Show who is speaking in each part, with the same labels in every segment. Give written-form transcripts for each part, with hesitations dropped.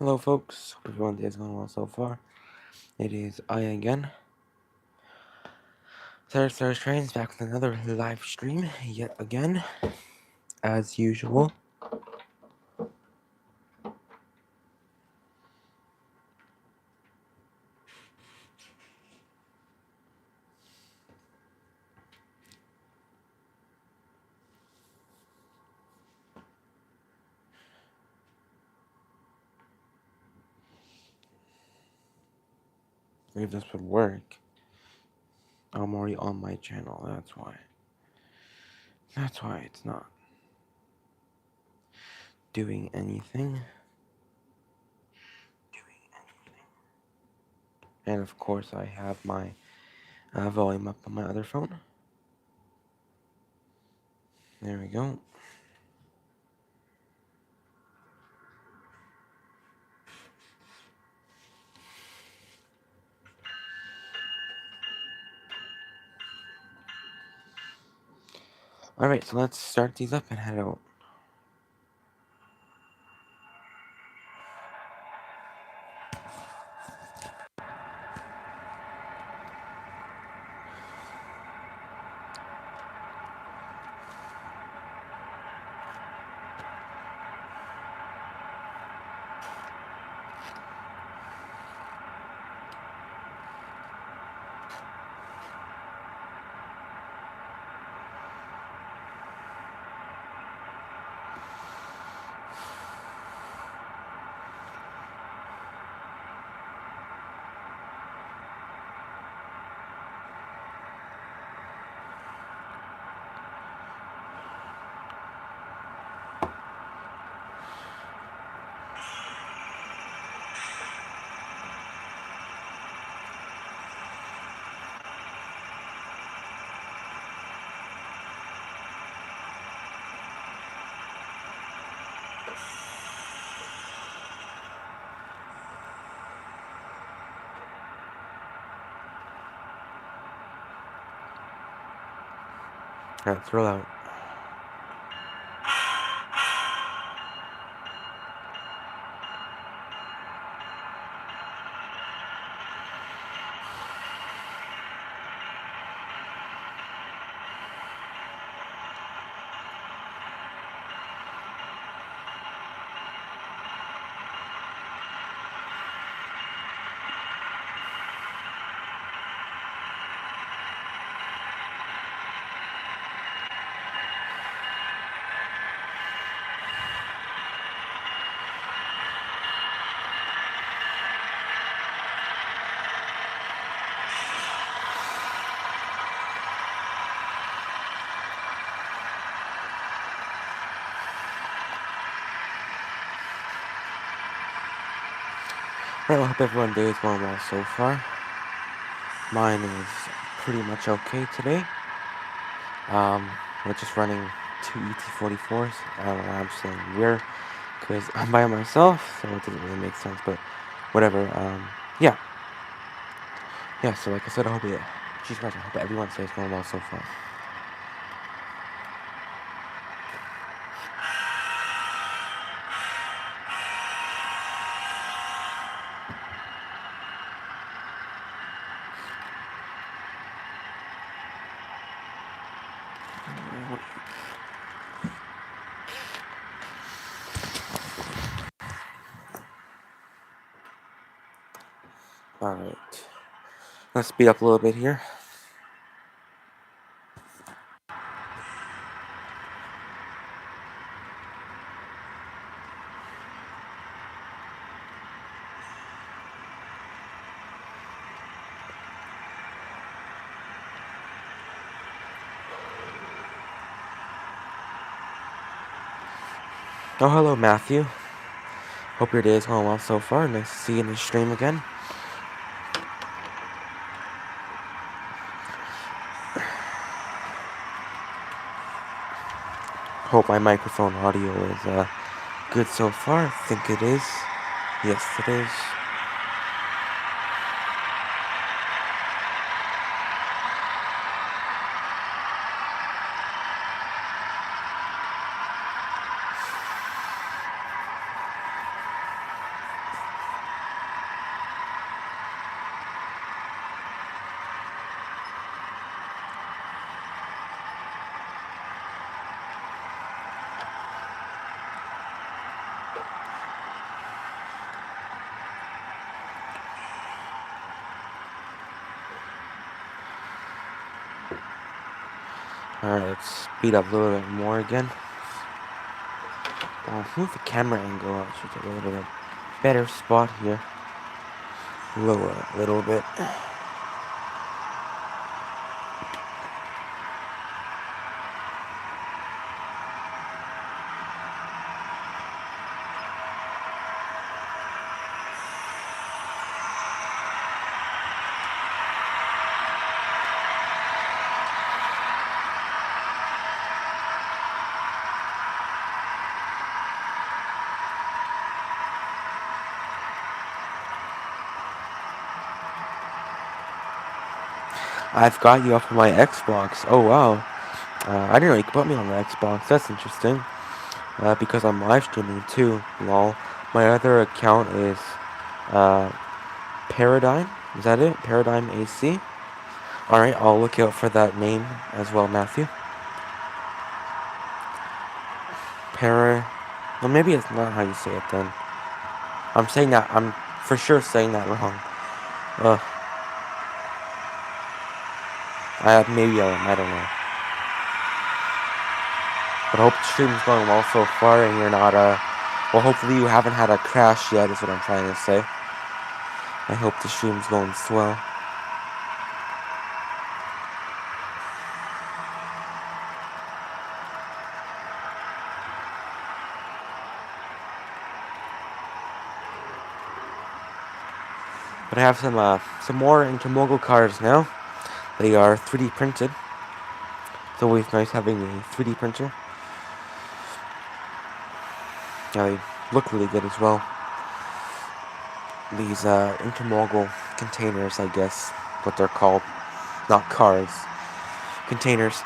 Speaker 1: Hello, folks. Hope everyone's day is going well so far. It is I again. Cedric Trains back with another live stream yet again, as usual. If this would work, I'm already on my channel. That's why. That's why it's not doing anything. And of course, I have my volume up on my other phone. There we go. Alright, so let's start these up and head out. Alright, let's roll out. Alright, well, I hope everyone's day is going well so far. Mine is pretty much okay today. We're just running 2 ET44s. I don't know why I'm saying we're, because I'm by myself, so it doesn't really make sense, but whatever. Yeah. Yeah, so like I said, I hope I hope everyone's day is going well so far. Alright. Let's speed up a little bit here. Oh, hello, Matthew. Hope your day is going well so far. Nice to see you in the stream again. Hope my microphone audio is good so far. I think it is. Yes, it is. Alright, let's speed up a little bit more again. I'll move the camera angle out so it's a little bit better spot here. Lower it a little bit. I've got you off of my Xbox. Oh wow. I didn't know you could put me on the Xbox. That's interesting. Because I'm live streaming too. Lol. My other account is Paradigm. Is that it? Paradigm AC. Alright, I'll look out for that name as well, Matthew. Well, maybe it's not how you say it then. I'm saying that. I'm for sure saying that wrong. Maybe I don't know. But I hope the stream's going well so far and you're not, well, hopefully you haven't had a crash yet, is what I'm trying to say. I hope the stream's going swell. But I have some more intermodal cars now. They are 3D printed. It's always nice having a 3D printer. Yeah, they look really good as well. These intermodal containers, I guess, what they're called. Not cars. Containers.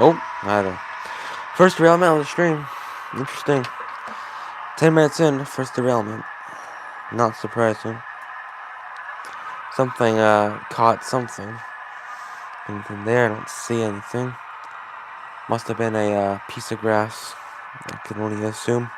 Speaker 1: Oh, I don't know. First derailment on the stream. Interesting. 10 minutes in, first derailment. Not surprising. Something, caught something. Anything there? I don't see anything. Must have been a piece of grass, I can only assume.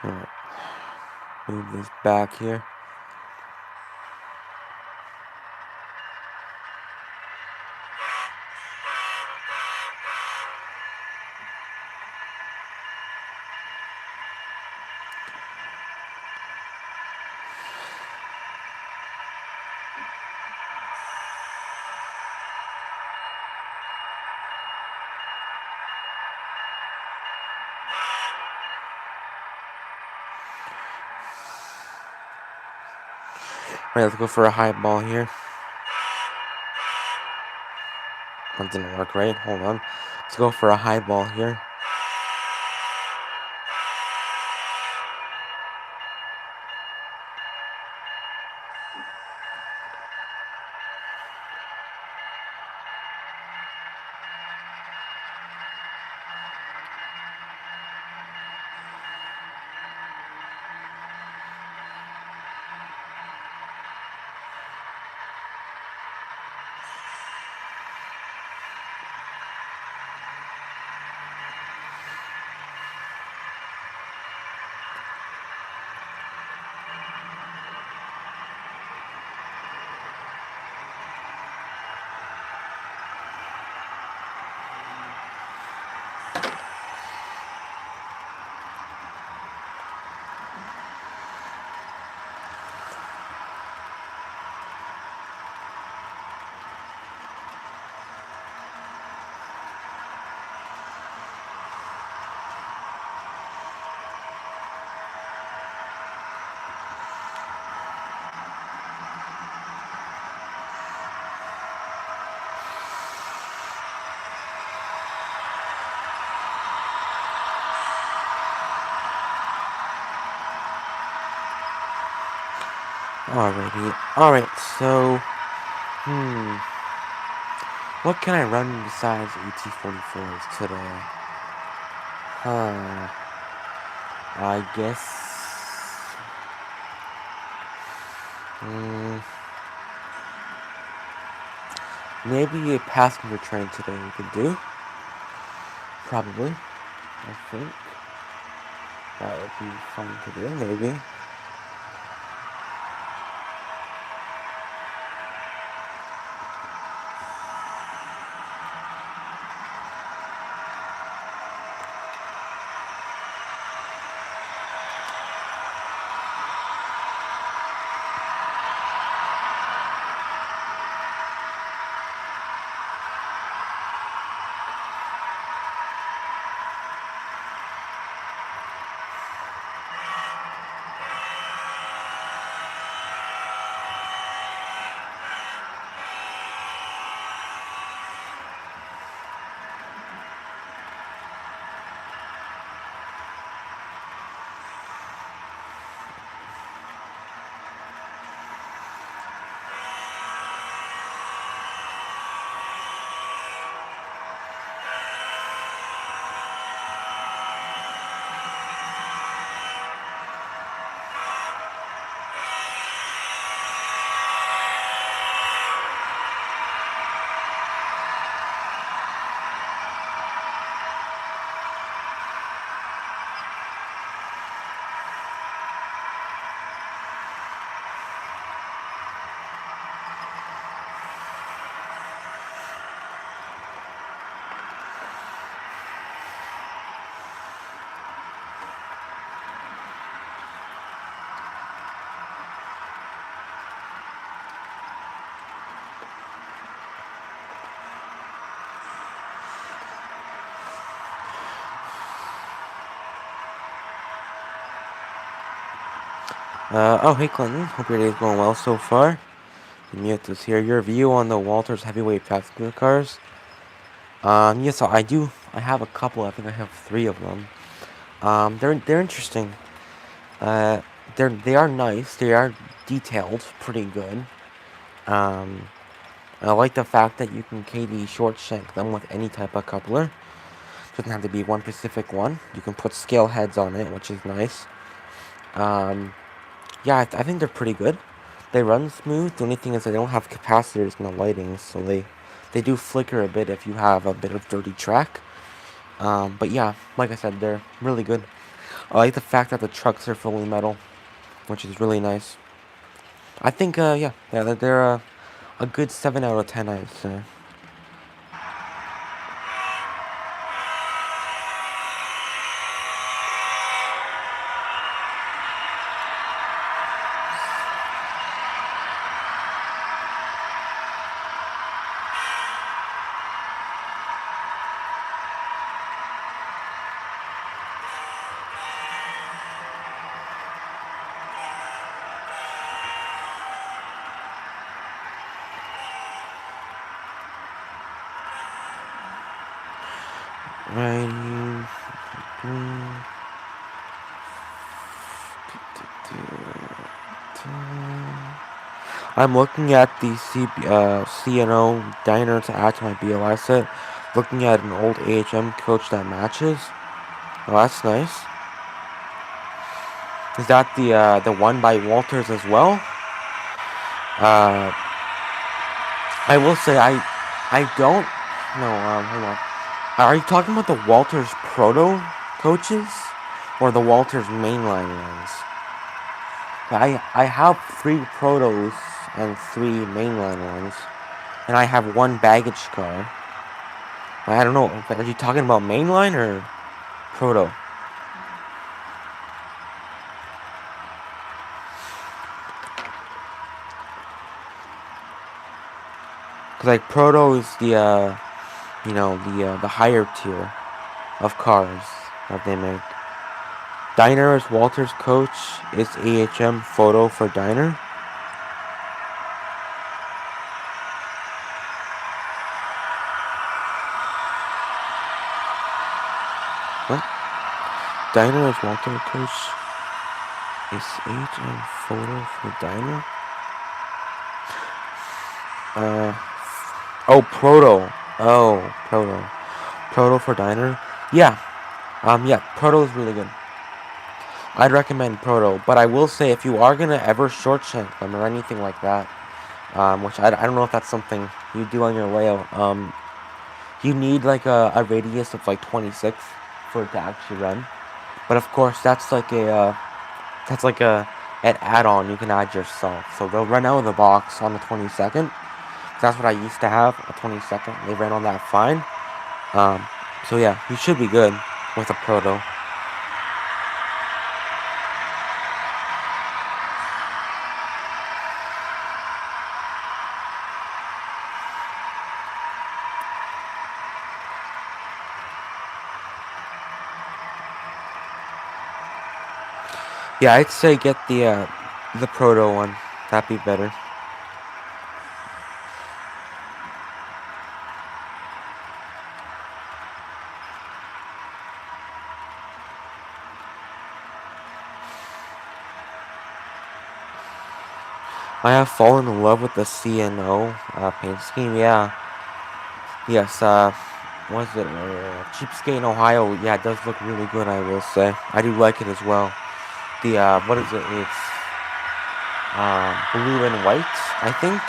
Speaker 1: Alright, move this back here. Alright, let's go for a high ball here. That didn't work right. Hold on. Let's go for a high ball here. Alrighty. Alright, so what can I run besides ET44s today? I guess maybe a passenger train today we could do. Probably. I think. That would be fun to do, maybe. Oh, hey Clinton. Hope your day's going well so far. Mute is here. Your view on the Walters heavyweight passenger cars. Yeah, so I have a couple. I think I have 3 of them. They're interesting. They are nice. They are detailed, pretty good. I like the fact that you can KD short shank them with any type of coupler. Doesn't have to be one specific one. You can put scale heads on it, which is nice. Yeah, I think they're pretty good. They run smooth. The only thing is they don't have capacitors in the lighting, so they do flicker a bit if you have a bit of dirty track. But yeah, like I said, they're really good. I like the fact that the trucks are fully metal, which is really nice. I think, yeah, they're a good 7 out of 10, I'd say. Right. I'm looking at the CNO diner to add to my BOI set. Looking at an old AHM coach that matches. Oh, that's nice. Is that the one by Walters as well? I will say I don't. No, hold on. Are you talking about the Walters Proto coaches or the Walters mainline ones? I have 3 Protos and 3 mainline ones, and I have 1 baggage car. I don't know. Are you talking about mainline or Proto? Because like Proto is the the higher tier of cars that they make. Diner is Walter's coach. It's AHM photo for Diner. What? Diner is Walter's coach. Is AHM photo for Diner? Oh, Proto. Oh, Proto. Proto for Diner. Yeah. Yeah. Proto is really good. I'd recommend Proto, but I will say if you are gonna ever short shank them or anything like that, which I don't know if that's something you do on your way out, you need like a radius of like 26 for it to actually run. But of course, that's like an add-on you can add yourself. So they'll run out of the box on the 22nd. That's what I used to have, a 22nd. They ran on that fine. So yeah, you should be good with a Proto. Yeah, I'd say get the Proto one. That'd be better. I have fallen in love with the CNO paint scheme. Yeah. Yes. What is it? Cheapskate in Ohio. Yeah, it does look really good. I will say. I do like it as well. The what is it? It's blue and white. I think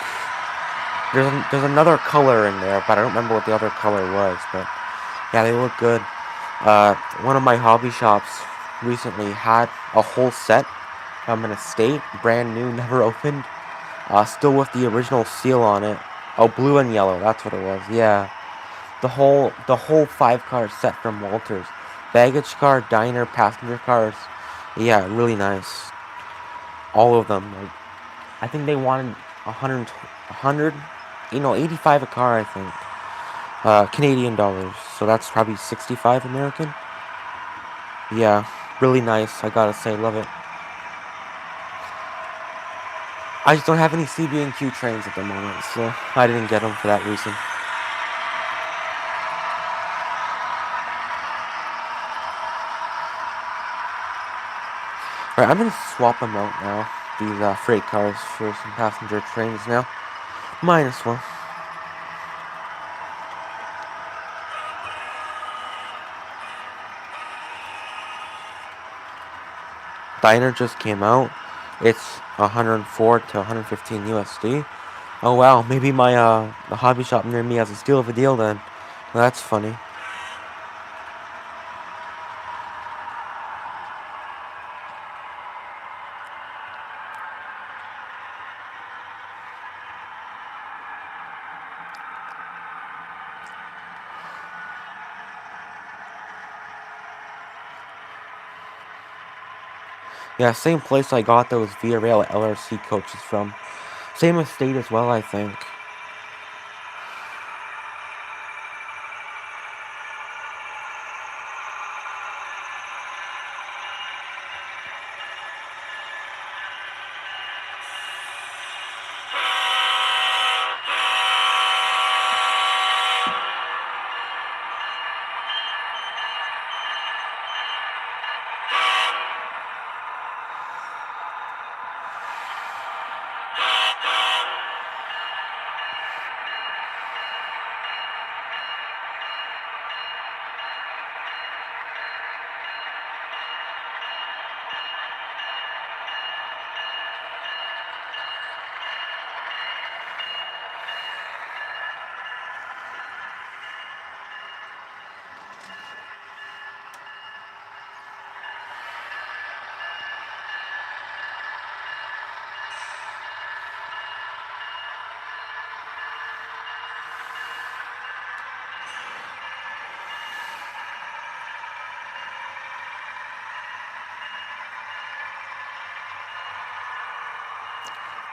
Speaker 1: there's another color in there, but I don't remember what the other color was. But yeah, they look good. One of my hobby shops recently had a whole set from an estate, brand new, never opened. Still with the original seal on it. Oh, blue and yellow. That's what it was. Yeah, the whole 5-car set from Walters. Baggage car, diner, passenger cars. Yeah, really nice. All of them. Like, I think they wanted 100, 85 a car. I think. Canadian dollars. So that's probably 65 American. Yeah, really nice. I gotta say, love it. I just don't have any CB&Q trains at the moment, so I didn't get them for that reason. Alright, I'm gonna swap them out now. These freight cars for some passenger trains now. Might as well. diner just came out. It's 104 to 115 USD. Oh wow, maybe my the hobby shop near me has a steal of a deal then. Well, that's funny. Yeah, same place I got those Villarreal LRC coaches from. Same estate as well, I think.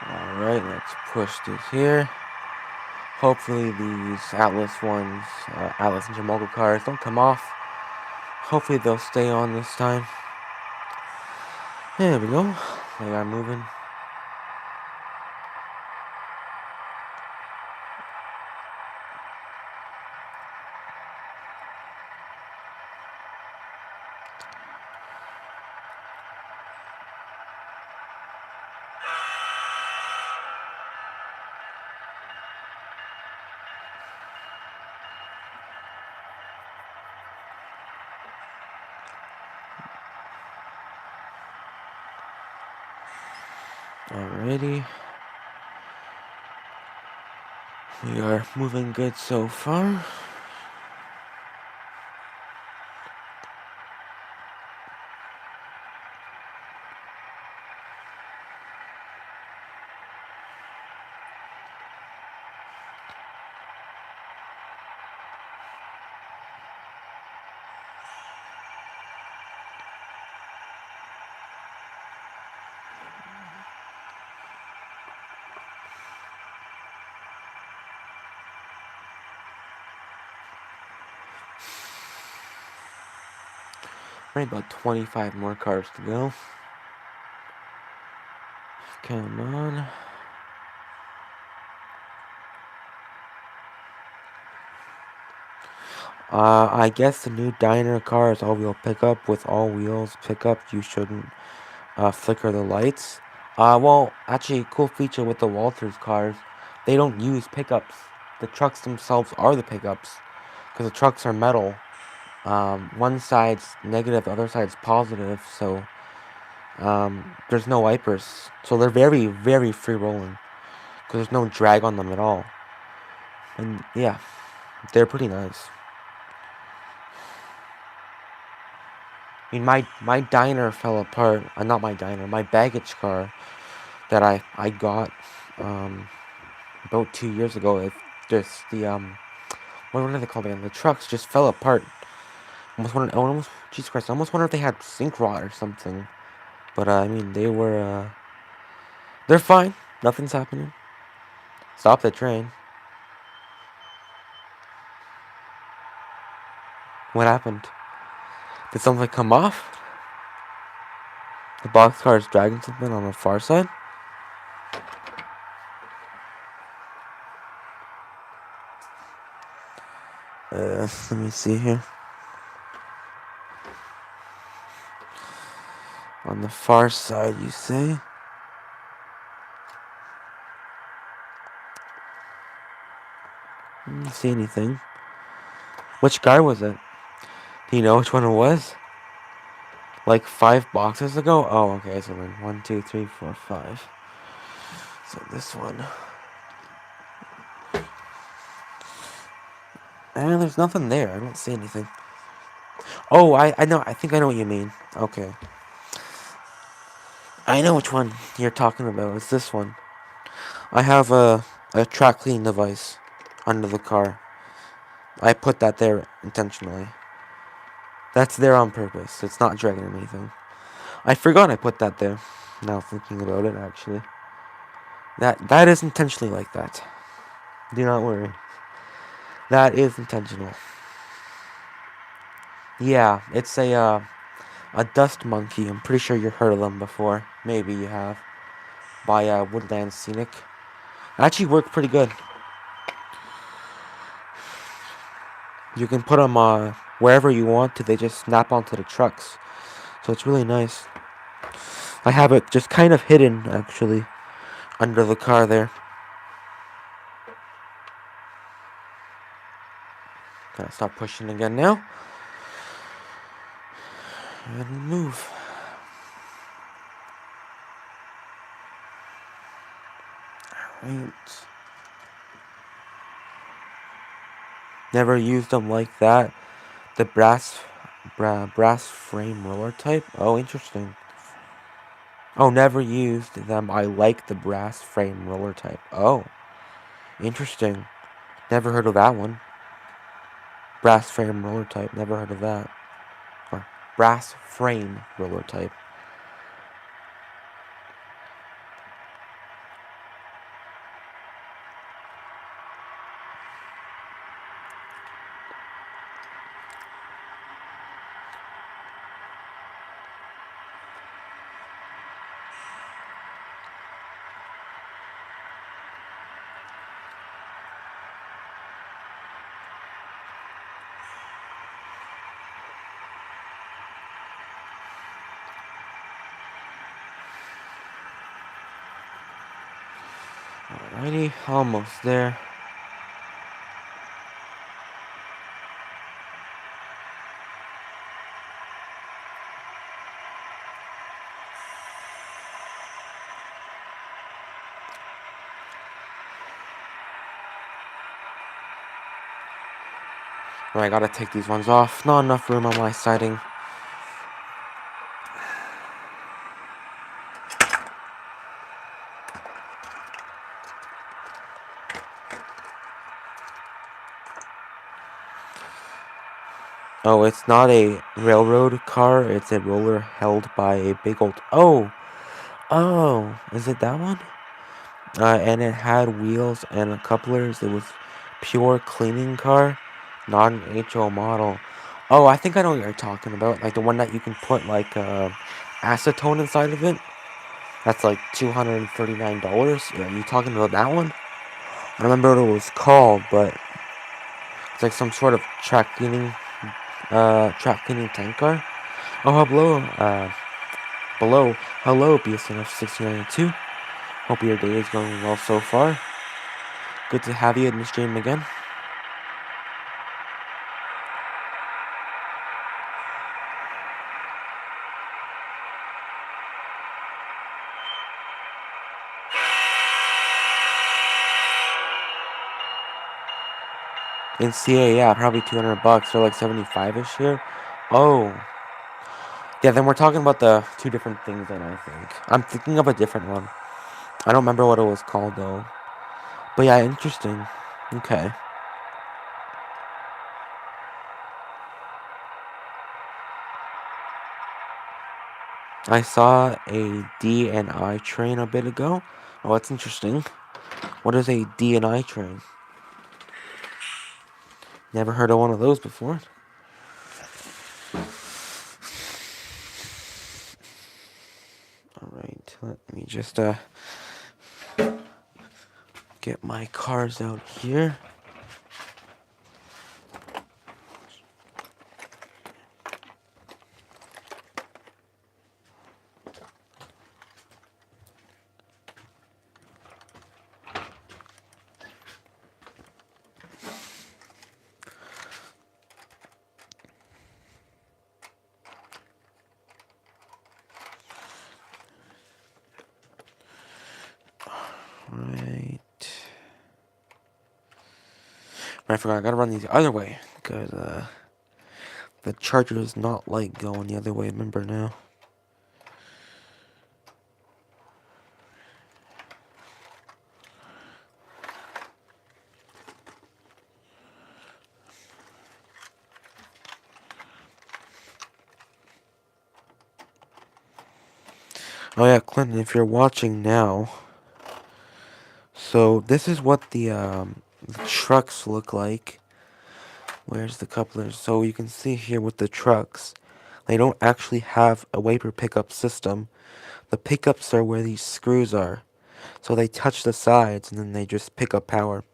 Speaker 1: Alright, let's push this here. Hopefully these Atlas ones, Atlas and Jamoga cars don't come off. Hopefully they'll stay on this time. There we go. They are moving. Alrighty. We are moving good so far. Right, about 25 more cars to go. Come on. I guess the new diner car is all-wheel pickup. With all wheels pickup, you shouldn't flicker the lights. Well, actually, cool feature with the Walters cars, they don't use pickups. The trucks themselves are the pickups, because the trucks are metal. One side's negative, the other side's positive, so there's no wipers. So they're very, very free-rolling, because there's no drag on them at all. And yeah, they're pretty nice. I mean, my diner fell apart. Not my diner, my baggage car that I got about 2 years ago. It just what are they called again? The trucks just fell apart. Jesus Christ, I almost wonder if they had sink rot or something. But I mean, they're fine. Nothing's happening. Stop the train. What happened? Did something come off? The boxcar is dragging something on the far side? Let me see here. On the far side, you say? I didn't see anything. Which car was it? Do you know which one it was? like 5 boxes ago. Oh, okay. So then 1, 2, 3, 4, 5. So this one. And there's nothing there. I don't see anything. Oh, I know. I think I know what you mean. Okay. I know which one you're talking about. It's this one. I have a track clean device under the car. I put that there intentionally. That's there on purpose. It's not dragging anything. I forgot I put that there. Now thinking about it, actually. That is intentionally like that. Do not worry. That is intentional. Yeah, it's a dust monkey. I'm pretty sure you've heard of them before. Maybe you have. By Woodland Scenic. Actually worked pretty good. You can put them wherever you want to. They just snap onto the trucks. So it's really nice. I have it just kind of hidden, actually, under the car there. Gotta stop pushing again now. And move. Alright. Never used them like that. The brass frame roller type. Oh, interesting. Oh, never used them. I like the brass frame roller type. Oh, interesting. Never heard of that one. Brass frame roller type. Never heard of that. Or brass frame roller type. Alrighty, almost there. Oh, I gotta take these ones off. Not enough room on my siding. Oh, it's not a railroad car. It's a roller held by a big old... Oh! Oh! Is it that one? And it had wheels and couplers. It was pure cleaning car. Not an HO model. Oh, I think I know what you're talking about. Like the one that you can put like acetone inside of it. That's like $239. Are you talking about that one? I don't remember what it was called, but it's like some sort of track cleaning tank car. Oh, hello, BSNF 1692. Hope your day is going well so far. Good to have you in the stream again. In CA, yeah, probably $200. They're like 75-ish here. Oh. Yeah, then we're talking about the two different things then, I think. I'm thinking of a different one. I don't remember what it was called, though. But yeah, interesting. Okay. I saw a D&I train a bit ago. Oh, that's interesting. What is a D&I train? Never heard of one of those before. Alright, let me just get my cars out here. I forgot, I gotta run these the other way, because, the charger does not like going the other way, remember now. Oh yeah, Clinton, if you're watching now, so this is what the trucks look like. Where's the couplers? So you can see here with the trucks, they don't actually have a wiper pickup system. The pickups are where these screws are. So they touch the sides and then they just pick up power.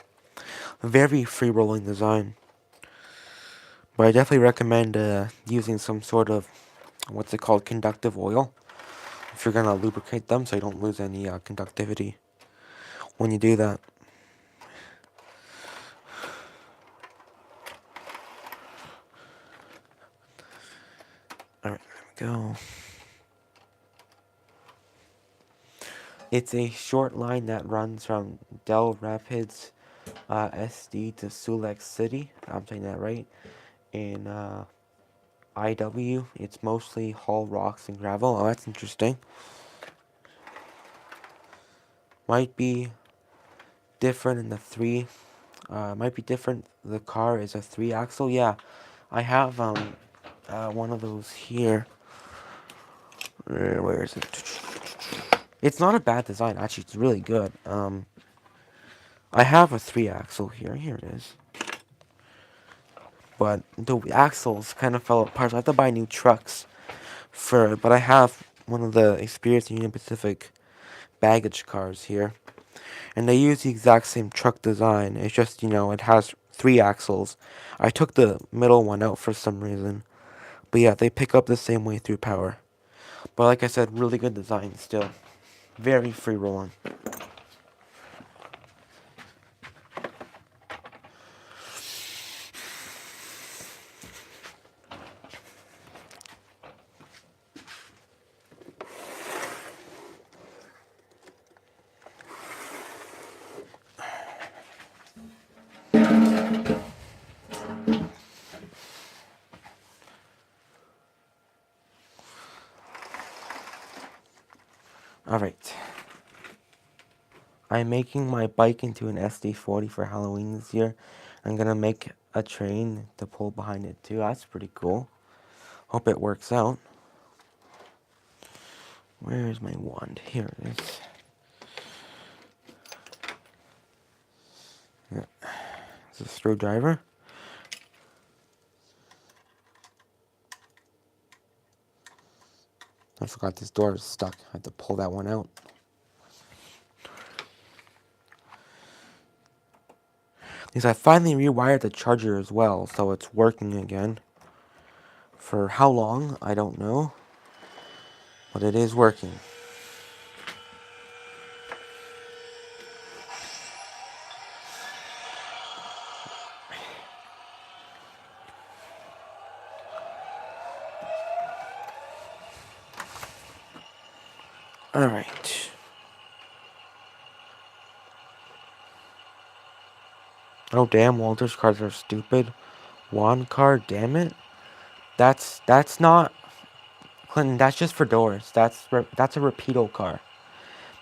Speaker 1: A very free rolling design. But I definitely recommend using some sort of, what's it called, conductive oil. If you're going to lubricate them so you don't lose any conductivity when you do that. Alright, there we go. It's a short line that runs from Del Rapids, SD to Sioux Lake City. I'm saying that right. In IW, it's mostly haul rocks and gravel. Oh, that's interesting. Might be different in the three. Might be different. The car is a 3-axle. Yeah, I have one of those here. Where is it? It's not a bad design, actually. It's really good. I have a 3-axle here. Here it is. But the axles kind of fell apart, so I have to buy new trucks for it. But I have one of the Experience Union Pacific baggage cars here. And they use the exact same truck design. It's just, it has 3 axles. I took the middle one out for some reason. But yeah, they pick up the same way through power. But like I said, really good design still. Very free rolling. Alright. I'm making my bike into an SD40 for Halloween this year. I'm gonna make a train to pull behind it too. That's pretty cool. Hope it works out. Where is my wand? Here it is. Yeah. It's a screwdriver. I forgot this door is stuck. I have to pull that one out. Because I finally rewired the charger as well, so it's working again. For how long, I don't know. But it is working. Alright. Oh damn, Walter's cars are stupid. Wand car, damn it. That's not Clinton, that's just for doors. That's a Rapido car.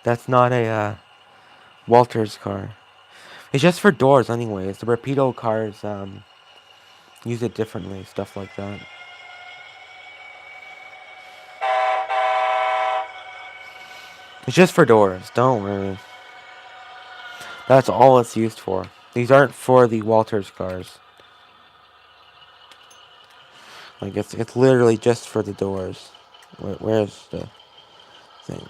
Speaker 1: That's not a Walter's car. It's just for doors anyways. The Rapido cars use it differently, stuff like that. It's just for doors, don't worry. That's all it's used for. These aren't for the Walters cars. Like, it's literally just for the doors. Where's the thing?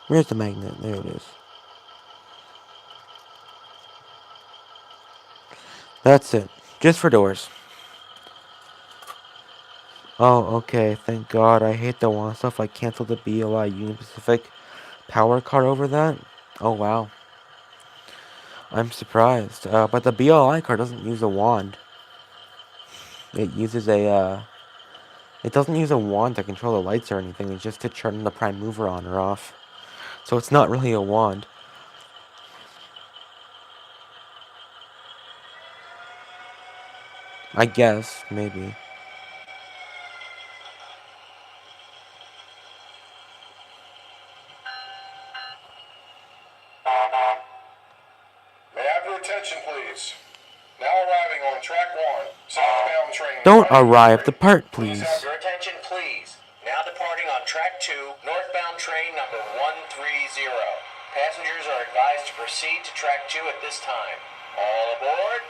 Speaker 1: Where's the magnet? There it is. That's it. Just for doors. Oh, okay. Thank God. I hate the one stuff. I canceled the BOI Union Pacific power card over that. Oh, wow. I'm surprised. But the BLI card doesn't use a wand. It uses a, it doesn't use a wand to control the lights or anything. It's just to turn the prime mover on or off. So it's not really a wand. I guess, maybe.
Speaker 2: May I have your attention, please? Now arriving on track 1, southbound train.
Speaker 1: Don't arrive. Depart,
Speaker 2: Please
Speaker 1: please.
Speaker 2: have your attention, please. Now departing on track 2, northbound train number 130. Passengers are advised to proceed to track 2 at this time. All aboard.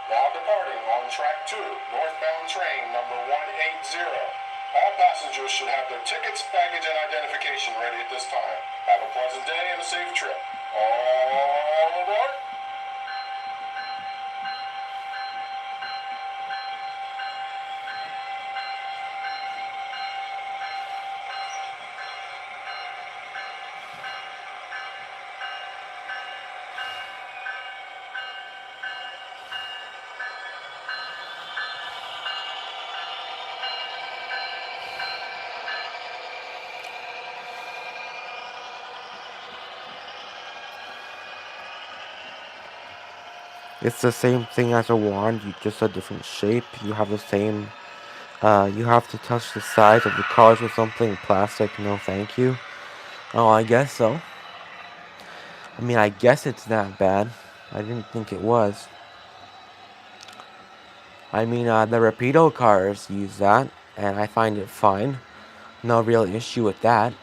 Speaker 2: Now departing on track 2, northbound train number 180. All passengers should have their tickets, baggage, and identification ready at this time. Have a pleasant day and a safe trip. All aboard.
Speaker 1: It's the same thing as a wand, you just a different shape. You have the same, you have to touch the sides of the cars with something plastic. No, thank you. Oh, I guess so. I mean, I guess it's that bad. I didn't think it was. I mean, the Rapido cars use that, and I find it fine. No real issue with that.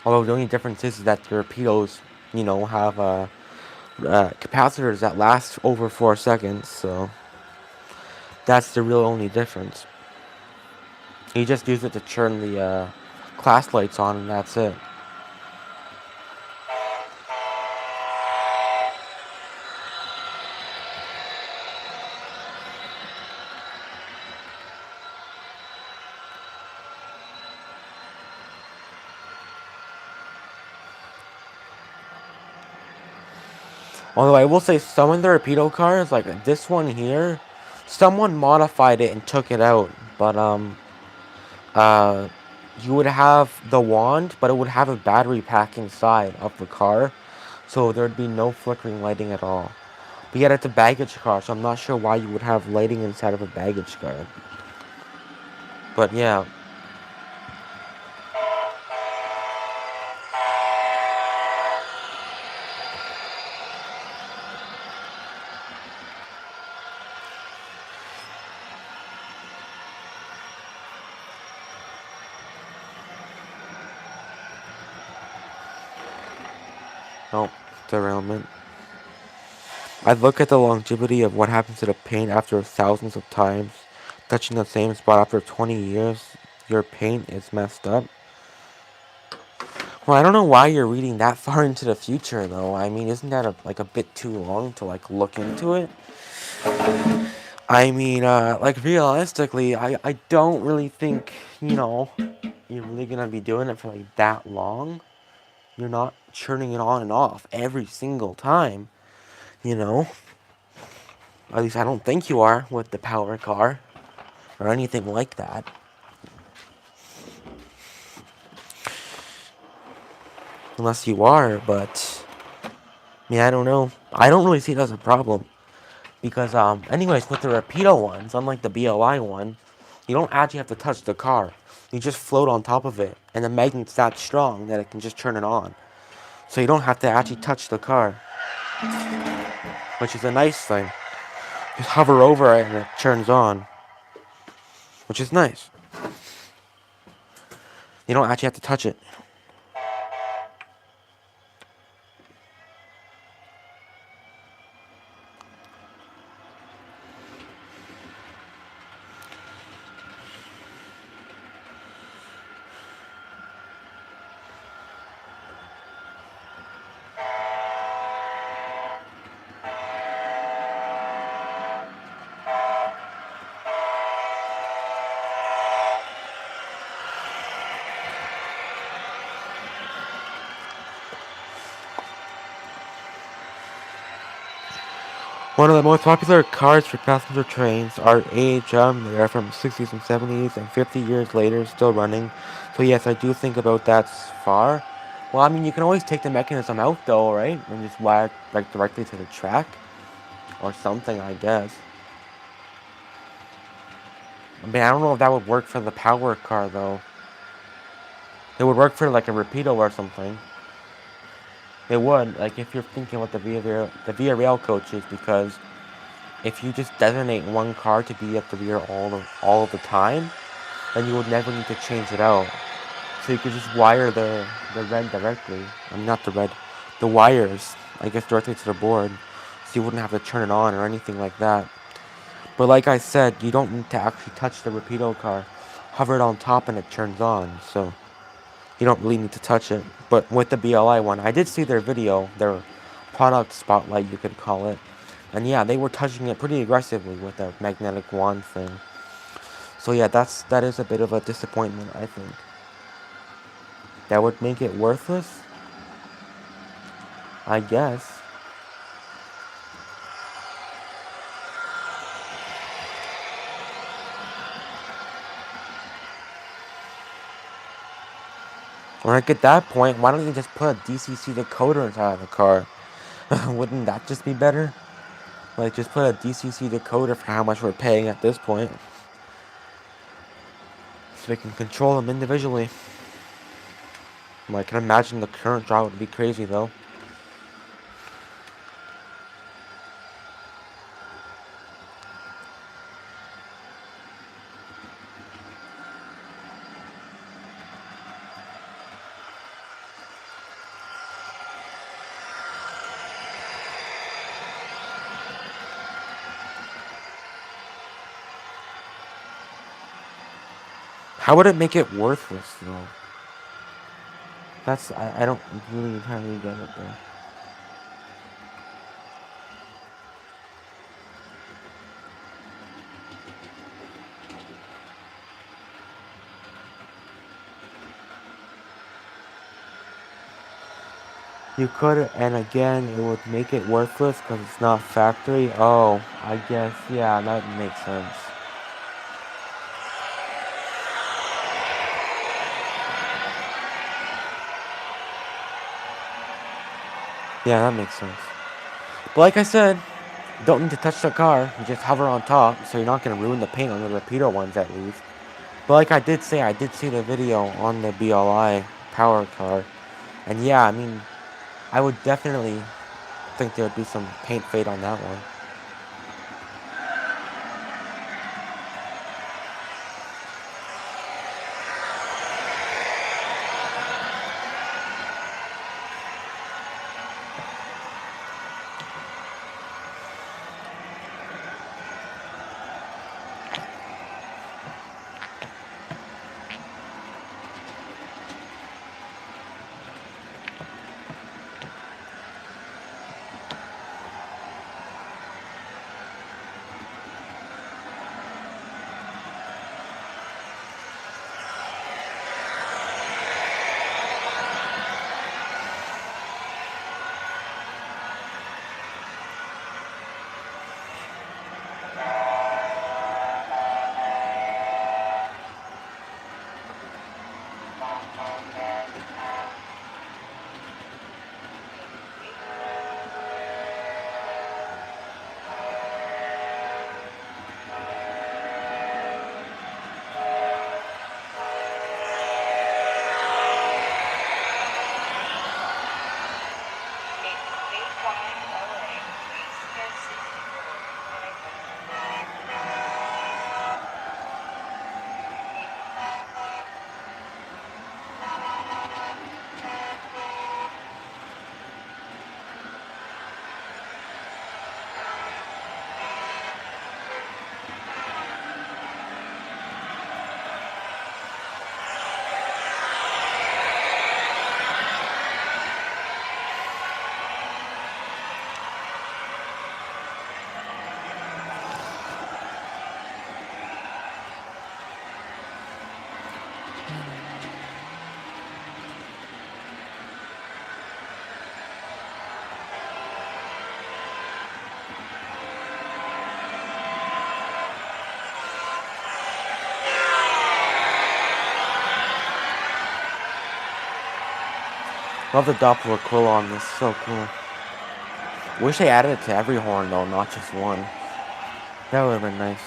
Speaker 1: Although the only difference is that the Rapidos, have capacitors that last over 4 seconds, so that's the real only difference. You just use it to turn the class lights on, and that's it. Although I will say some of the Rapido cars, like this one here, someone modified it and took it out. But you would have the wand, but it would have a battery pack inside of the car, so there'd be no flickering lighting at all. But yet it's a baggage car, so I'm not sure why you would have lighting inside of a baggage car. But yeah. Oh, derailment. I look at the longevity of what happens to the paint after thousands of times. Touching the same spot after 20 years, your paint is messed up. Well, I don't know why you're reading that far into the future, though. I mean, isn't that a bit too long to, look into it? I mean, realistically, I don't really think, you're really gonna be doing it for, that long. You're not turning it on and off every single time, At least I don't think you are with the power car or anything like that. Unless you are, but I don't know. I don't really see it as a problem. Because, anyways, with the Rapido ones, unlike the BOI one, you don't actually have to touch the car. You just float on top of it, and the magnet's that strong that it can just turn it on. So you don't have to actually touch the car, which is a nice thing. Just hover over it and it turns on, which is nice. You don't actually have to touch it. One of the most popular cars for passenger trains are AHM. They are from 60s and 70s, and 50 years later still running. So yes, I do think about that far. Well, I mean, you can always take the mechanism out though, right? And just wire it like directly to the track or something, I guess. I mean, I don't know if that would work for the power car though. It would work for like a Rapido or something. It would, like if you're thinking about the Via Rail coaches, because if you just designate one car to be at the rear all of the time, then you would never need to change it out. So you could just wire the red directly. I mean, not the red, the wires, I guess, directly to the board. So you wouldn't have to turn it on or anything like that. But like I said, you don't need to actually touch the Rapido car. Hover it on top and it turns on. So you don't really need to touch it. But with the BLI one, I did see their video, their product spotlight, you could call it. And yeah, they were touching it pretty aggressively with the magnetic wand thing. So yeah, that is a bit of a disappointment, I think. That would make it worthless, I guess. Or like at that point, why don't you just put a DCC decoder inside of the car? Wouldn't that just be better? Like, just put a DCC decoder for how much we're paying at this point. So we can control them individually. I can imagine the current draw would be crazy though. How would it make it worthless though? I don't really entirely get it though. You could, and again, it would make it worthless because it's not factory. Oh, I guess, yeah, that makes sense. Yeah, that makes sense. But like I said, you don't need to touch the car. You just hover on top, so you're not going to ruin the paint on the Rapido ones at least. But like I did say, I did see the video on the BLI power car. And yeah, I mean, I would definitely think there would be some paint fade on that one. Love the Doppler quill on this. So cool. Wish they added it to every horn though, not just one. That would have been nice.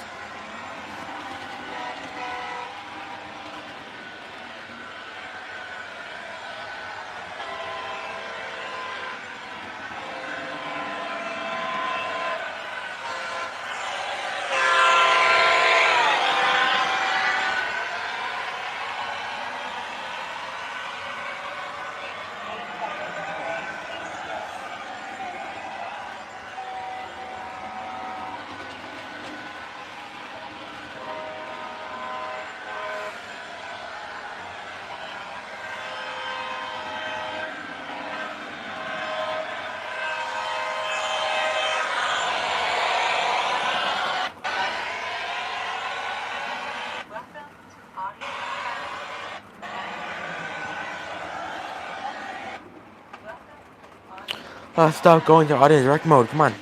Speaker 1: Stop going to audio direct mode. Come on.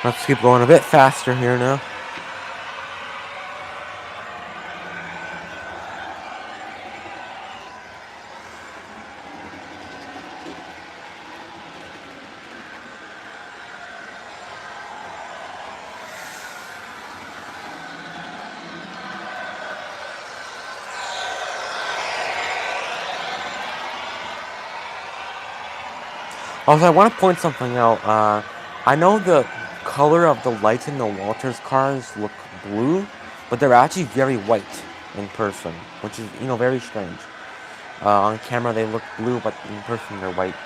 Speaker 1: Let's keep going a bit faster here now. Also, I want to point something out. I know the color of the lights in the Walters cars look blue, but they're actually very white in person, which is, very strange. On camera they look blue, but in person they're white.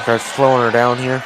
Speaker 1: Start slowing her down here.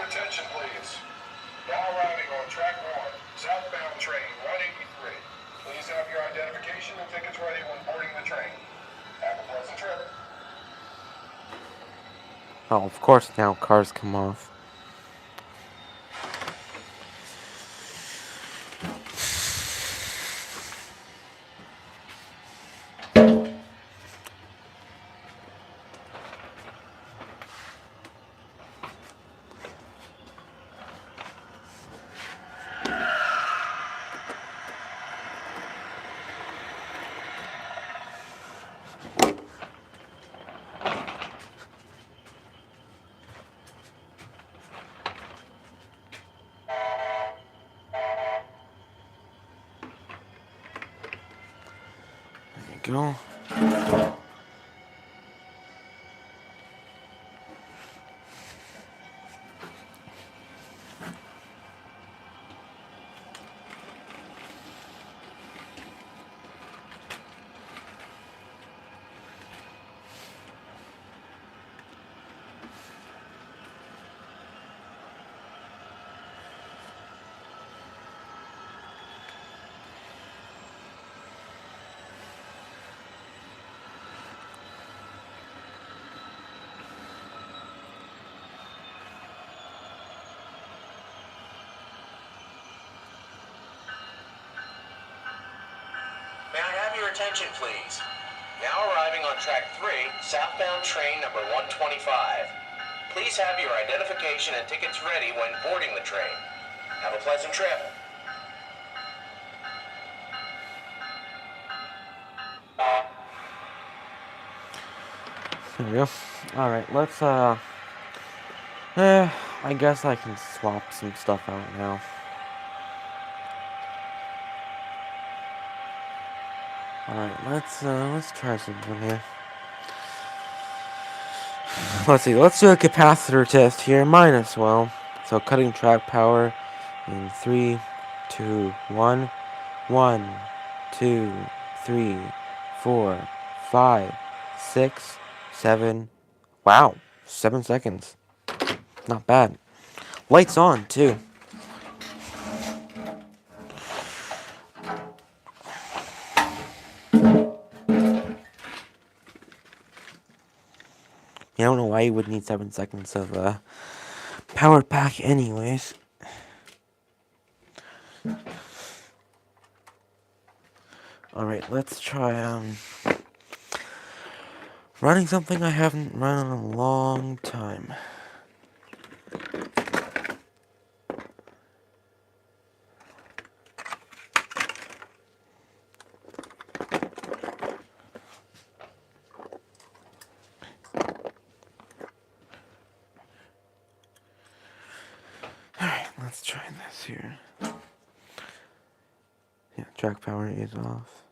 Speaker 2: your attention, please? Now arriving on track 1, southbound train 183. Please have your identification and tickets ready when boarding the train. Have a pleasant trip.
Speaker 1: Oh, of course now cars come off. There you go.
Speaker 3: May I have your attention, please? Now arriving on track 3, southbound train number 125. Please have your identification and tickets ready when boarding the train. Have a pleasant trip.
Speaker 1: There we go. Alright, let's, I guess I can swap some stuff out now. Alright, let's try something here. Let's see, let's do a capacitor test here. Might as well. So cutting track power in 3, 2, 1. 1, 2, 3, 4, 5, 6, 7. Wow, 7 seconds. Not bad. Lights on, too. I don't know why you would need 7 seconds of power pack anyways. Alright, let's try running something I haven't run in a long time. Alright, let's try this here. Yeah, track power is off.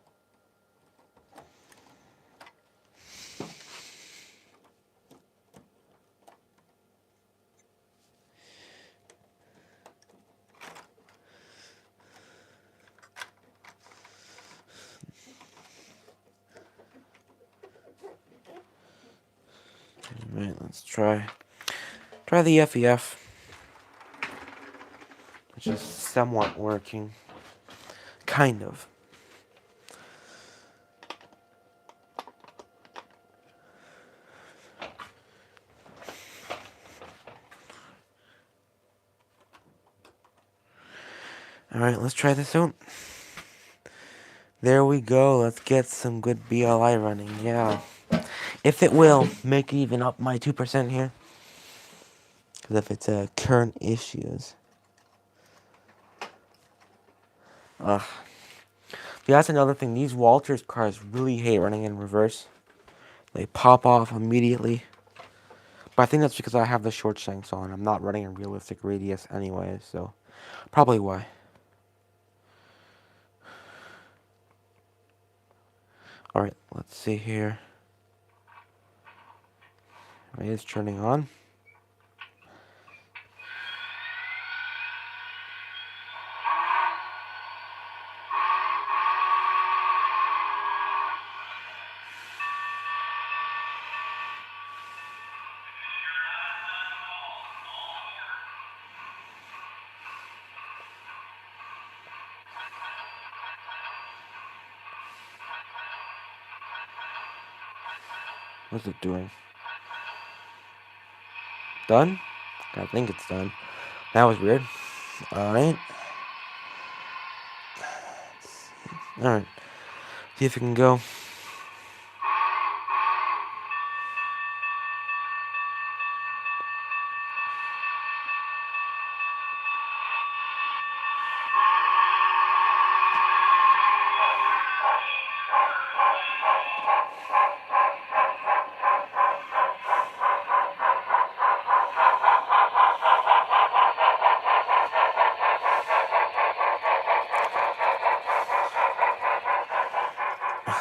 Speaker 1: Alright, let's try the FEF, which is somewhat working. Kind of. Alright, let's try this out. There we go. Let's get some good BLI running. Yeah. If it will, make even up my 2% here. Because if it's current issues. Ugh. Yeah, that's another thing. These Walters cars really hate running in reverse. They pop off immediately. But I think that's because I have the short shanks on. I'm not running in realistic radius anyway, so probably why. Alright, let's see here. It is turning on. What's it doing? Done? I think it's done. That was weird. Alright. Alright. See if it can go.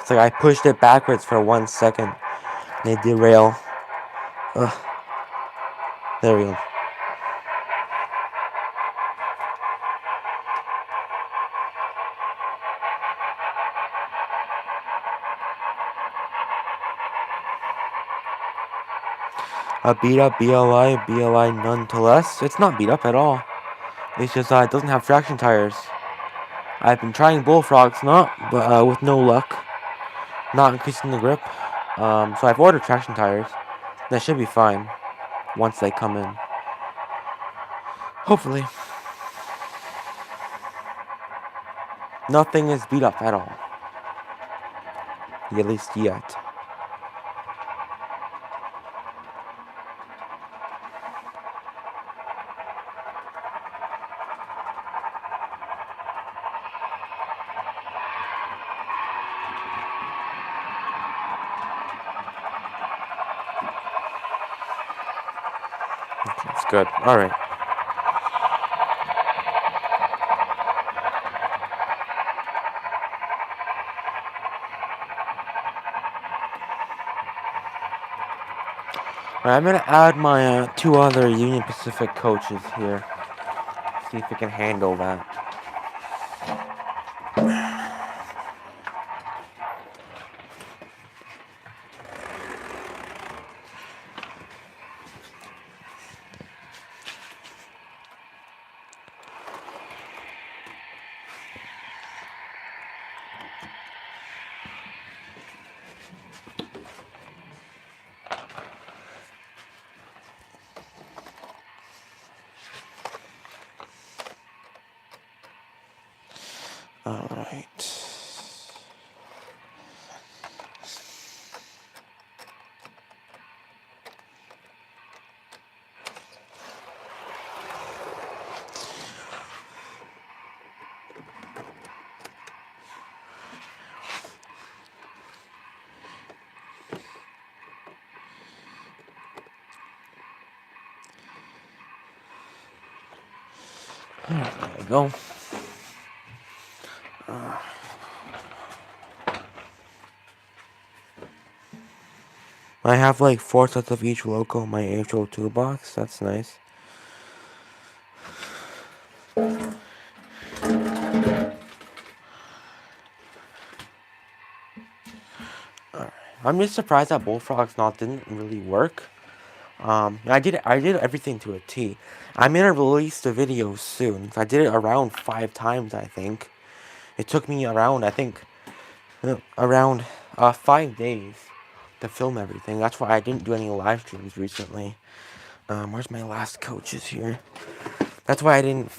Speaker 1: It's like I pushed it backwards for 1 second. They derail. Ugh. There we go. A beat up BLI nonetheless. It's not beat up at all. It's just it doesn't have traction tires. I've been trying bullfrogs, but with no luck. Not increasing the grip. So I've ordered traction tires. That should be fine once they come in. Hopefully. Nothing is beat up at all. At least yet. That's good. Alright. I'm gonna add my 2 other Union Pacific coaches here. See if we can handle that. Alright. There we go. I have like 4 sets of each loco in my actual toolbox. That's nice. I'm just surprised that bullfrogs didn't really work. I did everything to a T. I'm gonna release the video soon. I did it around 5 times, I think. It took me around 5 days to film everything. That's why I didn't do any live streams recently. Where's my last coaches here? That's why I didn't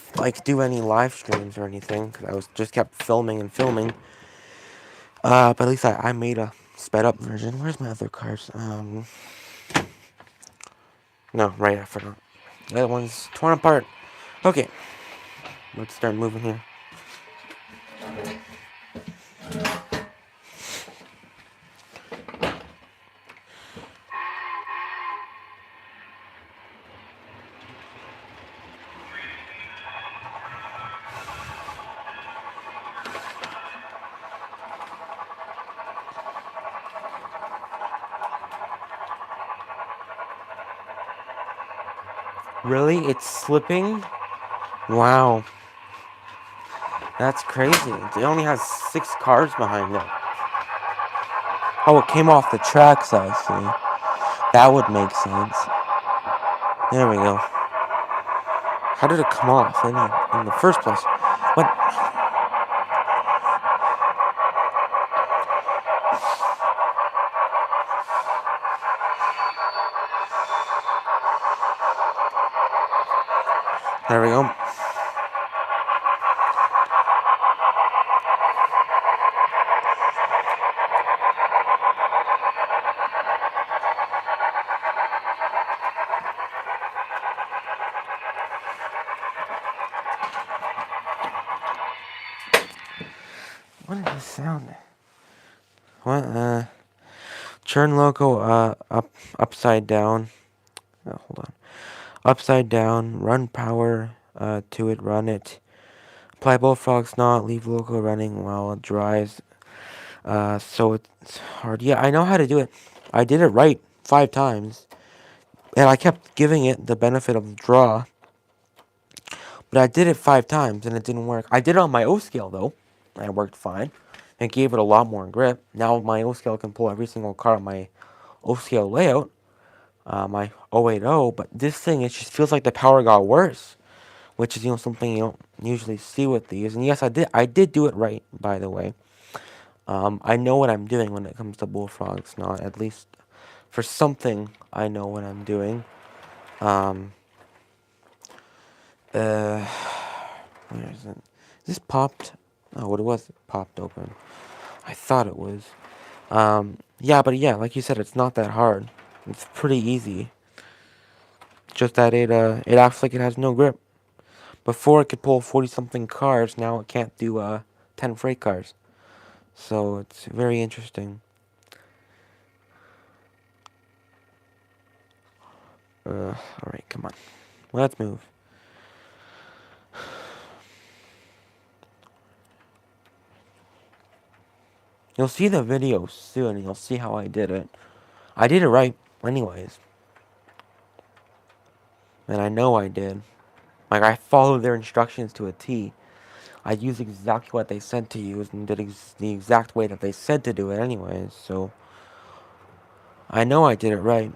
Speaker 1: do any live streams or anything, because I was just kept filming and filming. But at least I made a sped up version. Where's my other cars? No, right, I forgot. The other one's torn apart. Okay, let's start moving here. Really? It's slipping? Wow. That's crazy. It only has 6 cars behind it. Oh, it came off the tracks, I see. That would make sense. There we go. How did it come off in the first place? What? There we go. What is this sound? What? Churn logo, upside down. Oh, hold on. Upside down, run power, to it, run it. Apply bullfrog snot, leave logo running while it dries. So it's hard. Yeah, I know how to do it. I did it right 5 times. And I kept giving it the benefit of the draw. But I did it 5 times and it didn't work. I did it on my O scale though. And it worked fine. It gave it a lot more grip. Now my O scale can pull every single card on my O scale layout. My 080, but this thing, it just feels like the power got worse. Which is, something you don't usually see with these. And yes, I did do it right, by the way. I know what I'm doing when it comes to bullfrogs. Not at least for something, I know what I'm doing. Where is it? Is this popped? Oh, what it was? It popped open. I thought it was. Yeah, but yeah, like you said, it's not that hard. It's pretty easy. Just that it acts like it has no grip. Before it could pull 40-something cars, now it can't do 10 freight cars. So it's very interesting. Alright, come on. Let's move. You'll see the video soon, and you'll see how I did it. I did it right, anyways. And I know I did. Like, I followed their instructions to a T. I used exactly what they said to use, and did the exact way that they said to do it anyways, so... I know I did it right.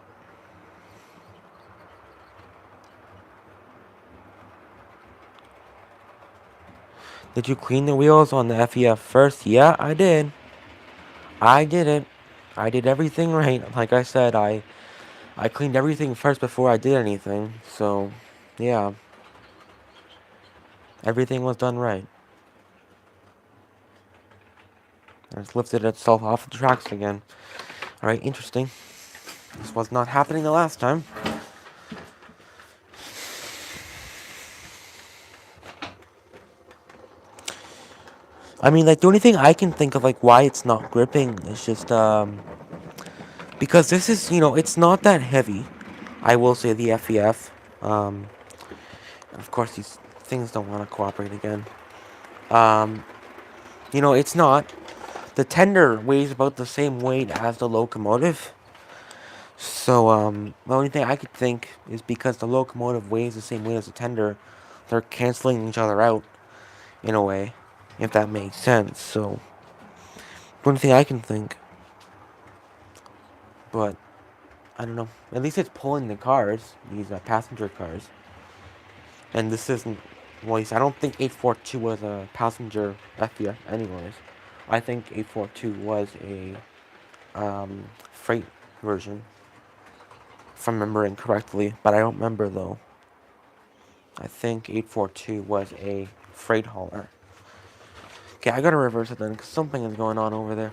Speaker 1: Did you clean the wheels on the FEF first? Yeah, I did. I did it. I did everything right. Like I said, I cleaned everything first before I did anything. So, yeah. Everything was done right. And it's lifted itself off the tracks again. Alright, interesting. This was not happening the last time. I mean, like, the only thing I can think of, like, why it's not gripping is just, because this is, it's not that heavy. I will say the FEF. Of course, these things don't want to cooperate again. It's not. The tender weighs about the same weight as the locomotive. So, the only thing I could think is because the locomotive weighs the same weight as the tender, they're canceling each other out, in a way, if that makes sense. So, the only thing I can think. But, I don't know. At least it's pulling the cars, these passenger cars. And this isn't, well, I don't think 842 was a passenger FBF anyways. I think 842 was a freight version, if I'm remembering correctly, but I don't remember though. I think 842 was a freight hauler. Okay, I gotta reverse it then, because something is going on over there.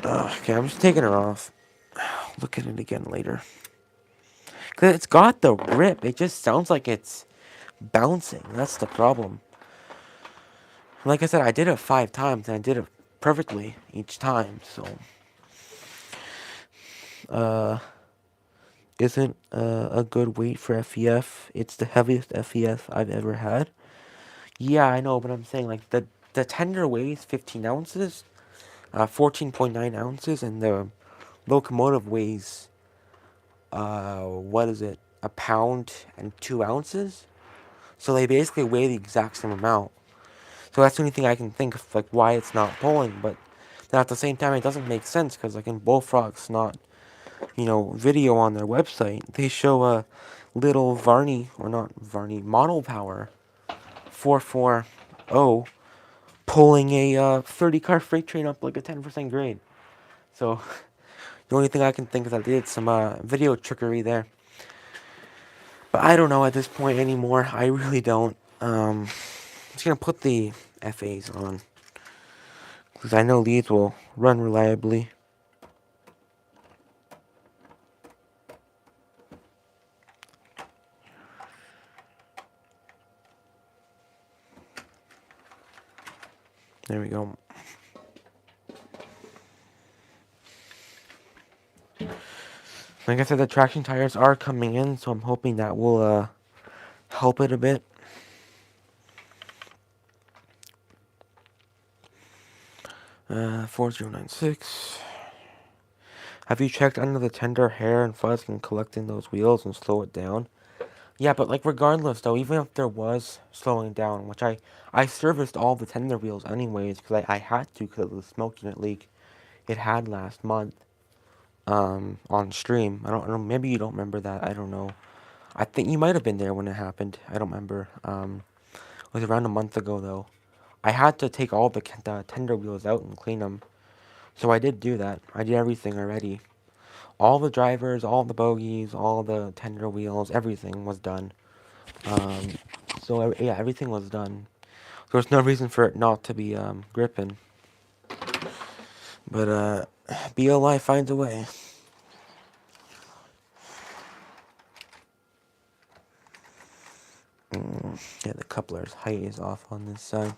Speaker 1: Okay, I'm just taking her off. Look at it again later. Because it's got the grip, it just sounds like it's bouncing. That's the problem. Like I said, I did it 5 times, and I did it perfectly each time, so... isn't a good weight for FEF. It's the heaviest FEF I've ever had. Yeah, I know, but I'm saying, like, the tender weighs 15 ounces, 14.9 ounces, and the locomotive weighs, what is it, a pound and 2 ounces? So they basically weigh the exact same amount. So that's the only thing I can think of, like, why it's not pulling, but then at the same time, it doesn't make sense, because, like, in Bullfrog's not, video on their website, they show a little Varney, or not Varney, Model Power 440 pulling a 30 car freight train up like a 10% grade. So the only thing I can think is I did some video trickery there. But I don't know at this point anymore. I really don't. I'm just gonna put the FAs on because I know these will run reliably. There we go. Like I said, the traction tires are coming in, so I'm hoping that will help it a bit. Uh, 4096. Have you checked under the tender hair and fuzz can collect in those wheels and slow it down? Yeah, but like regardless though, even if there was slowing down, which I serviced all the tender wheels anyways because I had to because of the smoke unit leak it had last month on stream. I don't know, maybe you don't remember that. I don't know. I think you might have been there when it happened. I don't remember. It was around a month ago though. I had to take all the tender wheels out and clean them. So I did do that. I did everything already. All the drivers, all the bogies, all the tender wheels, everything was done. So yeah, everything was done. There was no reason for it not to be gripping. But BLI finds a way. Yeah, the coupler's height is off on this side.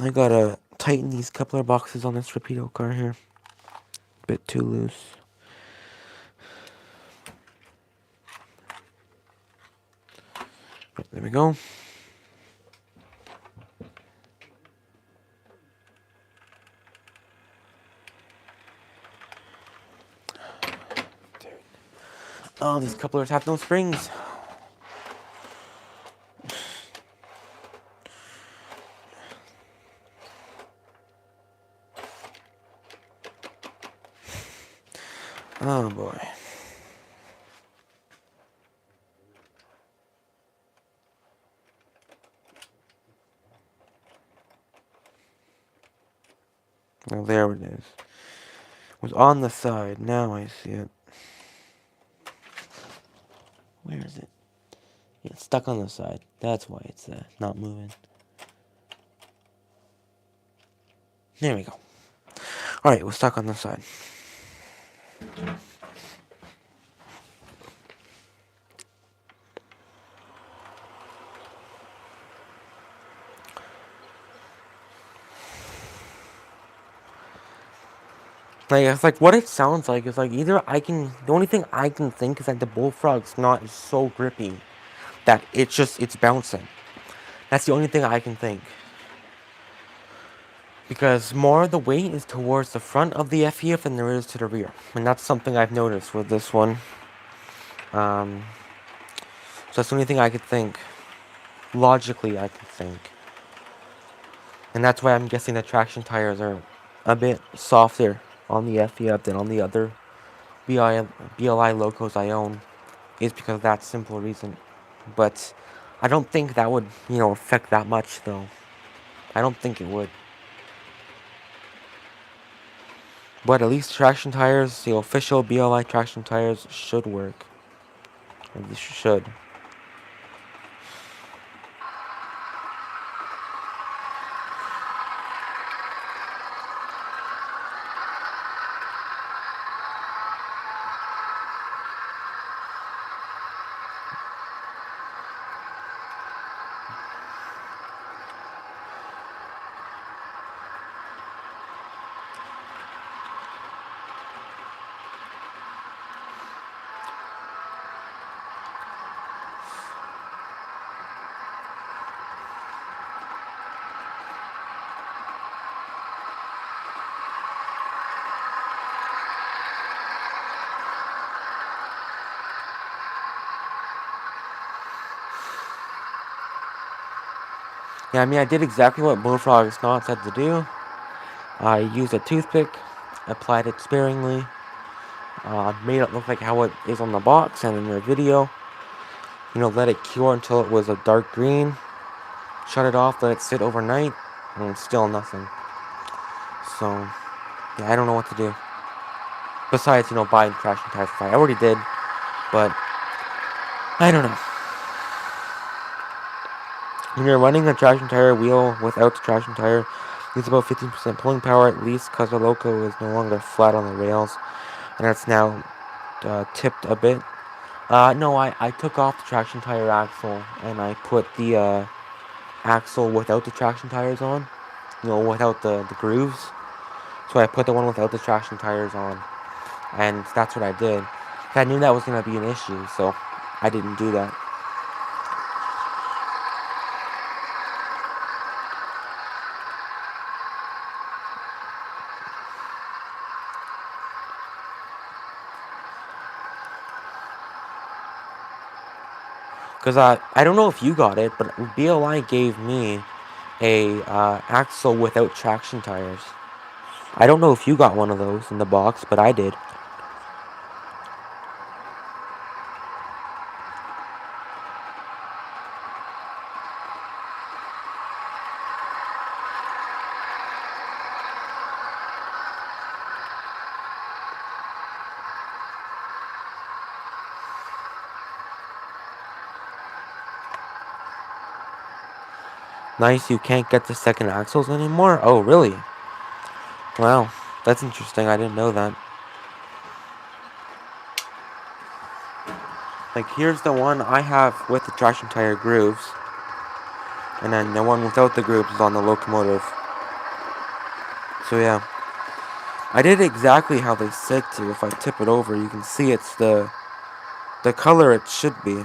Speaker 1: I gotta tighten these coupler boxes on this Rapido car here. Bit too loose. But there we go. Oh, these couplers have no springs. Oh boy. Well, there it is. It was on the side. Now I see it. Where is it? Yeah, it's stuck on the side. That's why it's not moving. There we go. Alright, we're stuck on the side. Like, it's like what it sounds like is like either the only thing I can think is that the bullfrog's not so grippy that it's bouncing. That's the only thing I can think. Because more of the weight is towards the front of the FEF than there is to the rear. And that's something I've noticed with this one. So that's the only thing I could think. Logically, I could think. And that's why I'm guessing the traction tires are a bit softer on the FEF than on the other BLI locos I own. Is because of that simple reason. But I don't think that would, affect that much, though. I don't think it would. But at least traction tires, the official BLI traction tires should work. At least should. Yeah, I mean, I did exactly what Bullfrog's not said to do. I used a toothpick, applied it sparingly, made it look like how it is on the box and in the video. Let it cure until it was a dark green. Shut it off, let it sit overnight. and still nothing. So, yeah, I don't know what to do. Besides, buying traction tires for fire. I already did, but I don't know. When you're running a traction tire wheel without the traction tire, it's about 15% pulling power at least, because the loco is no longer flat on the rails, and it's now tipped a bit. No, I took off the traction tire axle, and I put the axle without the traction tires on, without the grooves. So I put the one without the traction tires on, and that's what I did. I knew that was going to be an issue, so I didn't do that. Because I don't know if you got it, but BLI gave me a axle without traction tires. I don't know if you got one of those in the box, but I did. Nice, you can't get the second axles anymore? Oh, really? Wow, that's interesting. I didn't know that. Like, here's the one I have with the traction tire grooves. And then the one without the grooves is on the locomotive. So, yeah. I did exactly how they said to. If I tip it over, you can see it's the color it should be.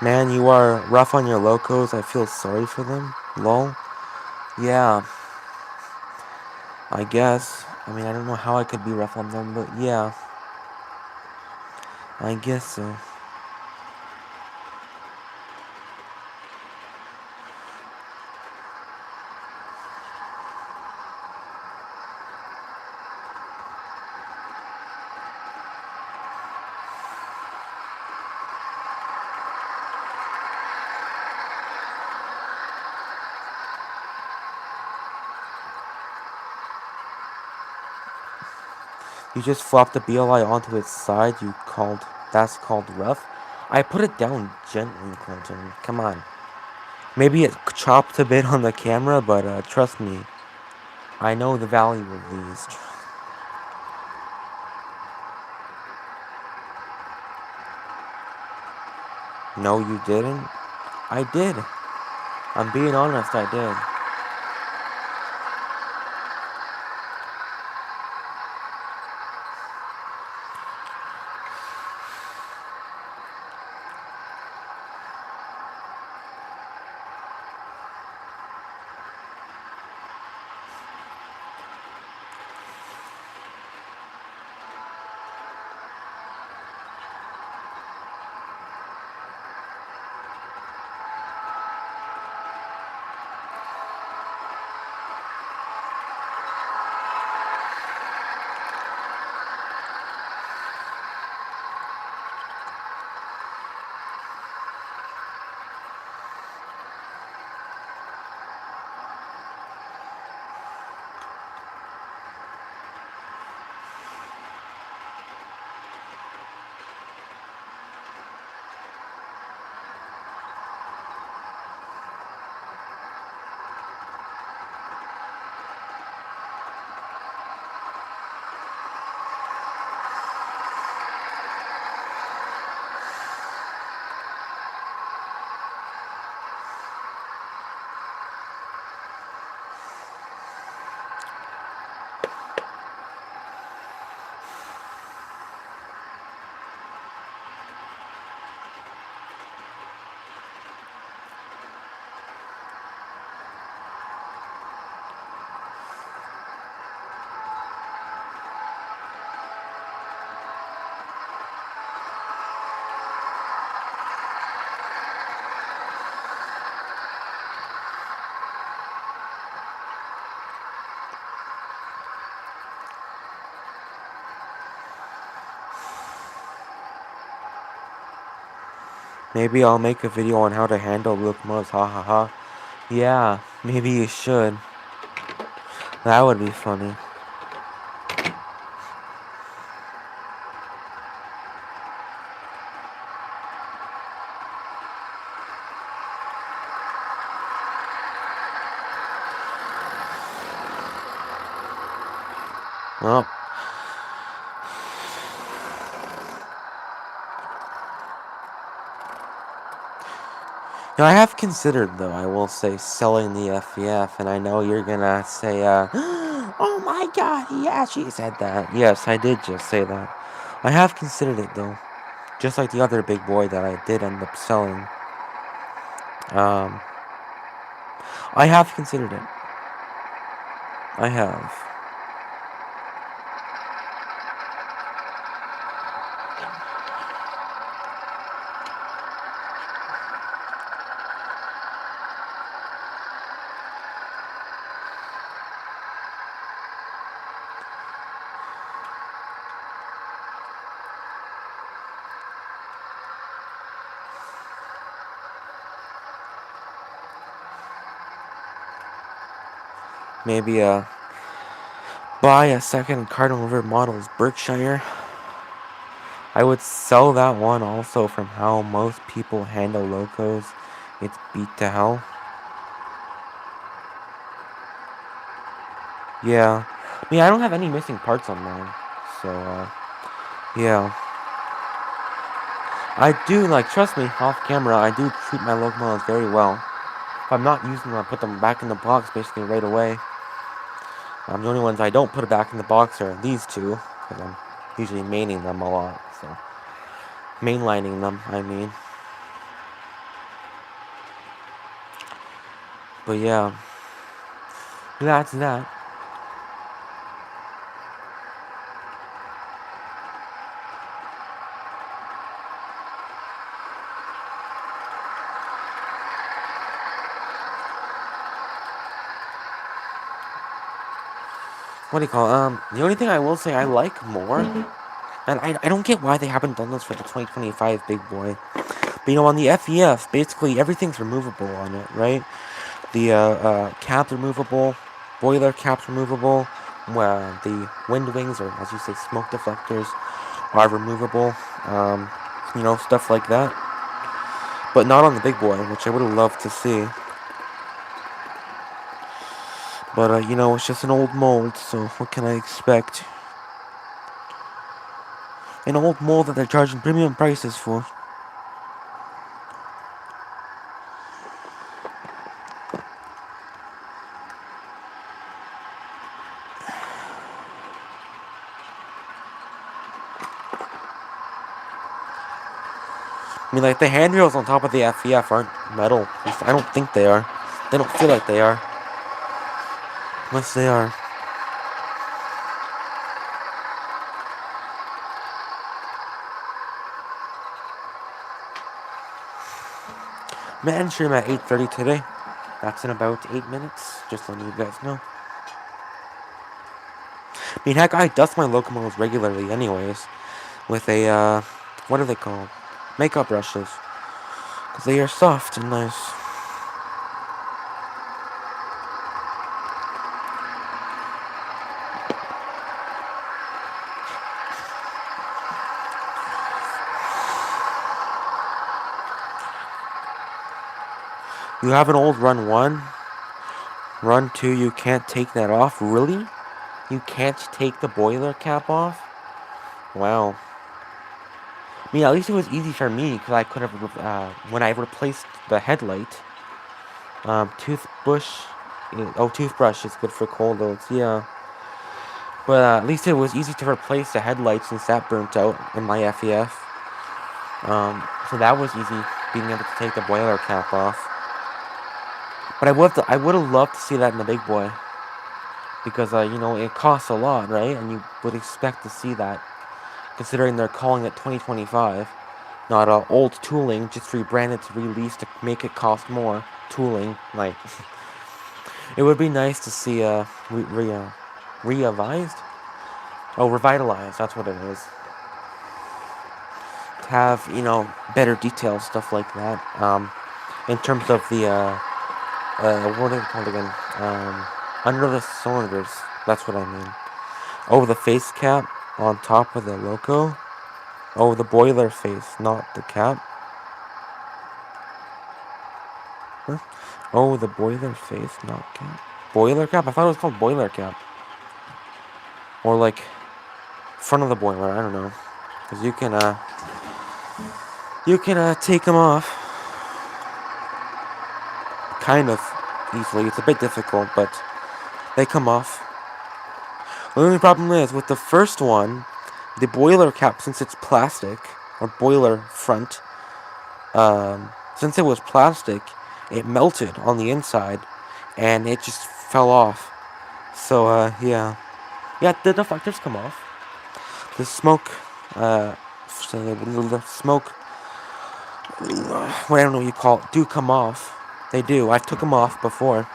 Speaker 1: Man, you are rough on your locos. I feel sorry for them. Lol. Yeah. I guess. I mean, I don't know how I could be rough on them, but yeah. I guess so. You just flopped the BLI onto its side. That's called rough. I put it down gently, Clinton. Come on. Maybe it chopped a bit on the camera, but trust me, I know the value of these. No, you didn't? I did. I'm being honest, I did. Maybe I'll make a video on how to handle locomotives, ha ha ha. Yeah, maybe you should. That would be funny. Well, now, I have considered, though, I will say, selling the FEF, and I know you're gonna say, oh my god, yeah, she said that. Yes, I did just say that. I have considered it, though. Just like the other big boy that I did end up selling. I have considered it. I have. Maybe, buy a second Cardinal River Models Berkshire. I would sell that one also from how most people handle locos. It's beat to hell. Yeah. I mean, I don't have any missing parts on mine. So, yeah. I do, like, trust me, off camera, I do treat my locomotives very well. If I'm not using them, I put them back in the box basically right away. The only ones I don't put back in the box are these two, because I'm usually maining them a lot, so. Mainlining them, I mean. But yeah. That's that. What do you call it? The only thing I will say I like more, and I don't get why they haven't done this for the 2025 Big Boy. But you know, on the FEF, basically everything's removable on it, right? The cap's removable, boiler cap's removable, the wind wings, or as you say, smoke deflectors, are removable. You know, stuff like that. But not on the Big Boy, which I would have loved to see. But, you know, it's just an old mold, so what can I expect? An old mold that they're charging premium prices for. I mean, like, the handrails on top of the FEF aren't metal. At least I don't think they are. They don't feel like they are. Unless they are. Man, stream at 8:30 today. That's in about 8 minutes. Just letting you guys know. I mean, heck, I dust my locomotives regularly anyways. With a, what are they called? Makeup brushes. Because they are soft and nice. You have an old run 1. Run 2, you can't take that off? Really? You can't take the boiler cap off? Wow. I mean, at least it was easy for me, because I could have, when I replaced the headlight, toothbrush is good for cold loads, yeah. But at least it was easy to replace the headlight since that burnt out in my FEF. So that was easy, being able to take the boiler cap off. But I would have loved to see that in the Big Boy. Because, you know, it costs a lot, right? And you would expect to see that, considering they're calling it 2025. Not old tooling, just rebranded to release to make it cost more. Tooling, like, it would be nice to see revitalized. Oh, revitalized. That's what it is. have, you know, better details, stuff like that. In terms of the, what are they called again? Under the cylinders. That's what I mean. Oh, the face cap on top of the logo. Oh, the boiler face, not the cap. Huh? Oh, the boiler face, not cap. Boiler cap? I thought it was called boiler cap. Or like front of the boiler. I don't know. Because you can take them off. Kind of easily. It's a bit difficult, but they come off. The only problem is with the first one, the boiler cap, since it's plastic or boiler front, since it was plastic, it melted on the inside, and it just fell off. So yeah, the deflectors come off. The smoke, the smoke, what I don't know what you call it, do come off. They do. I took them off before.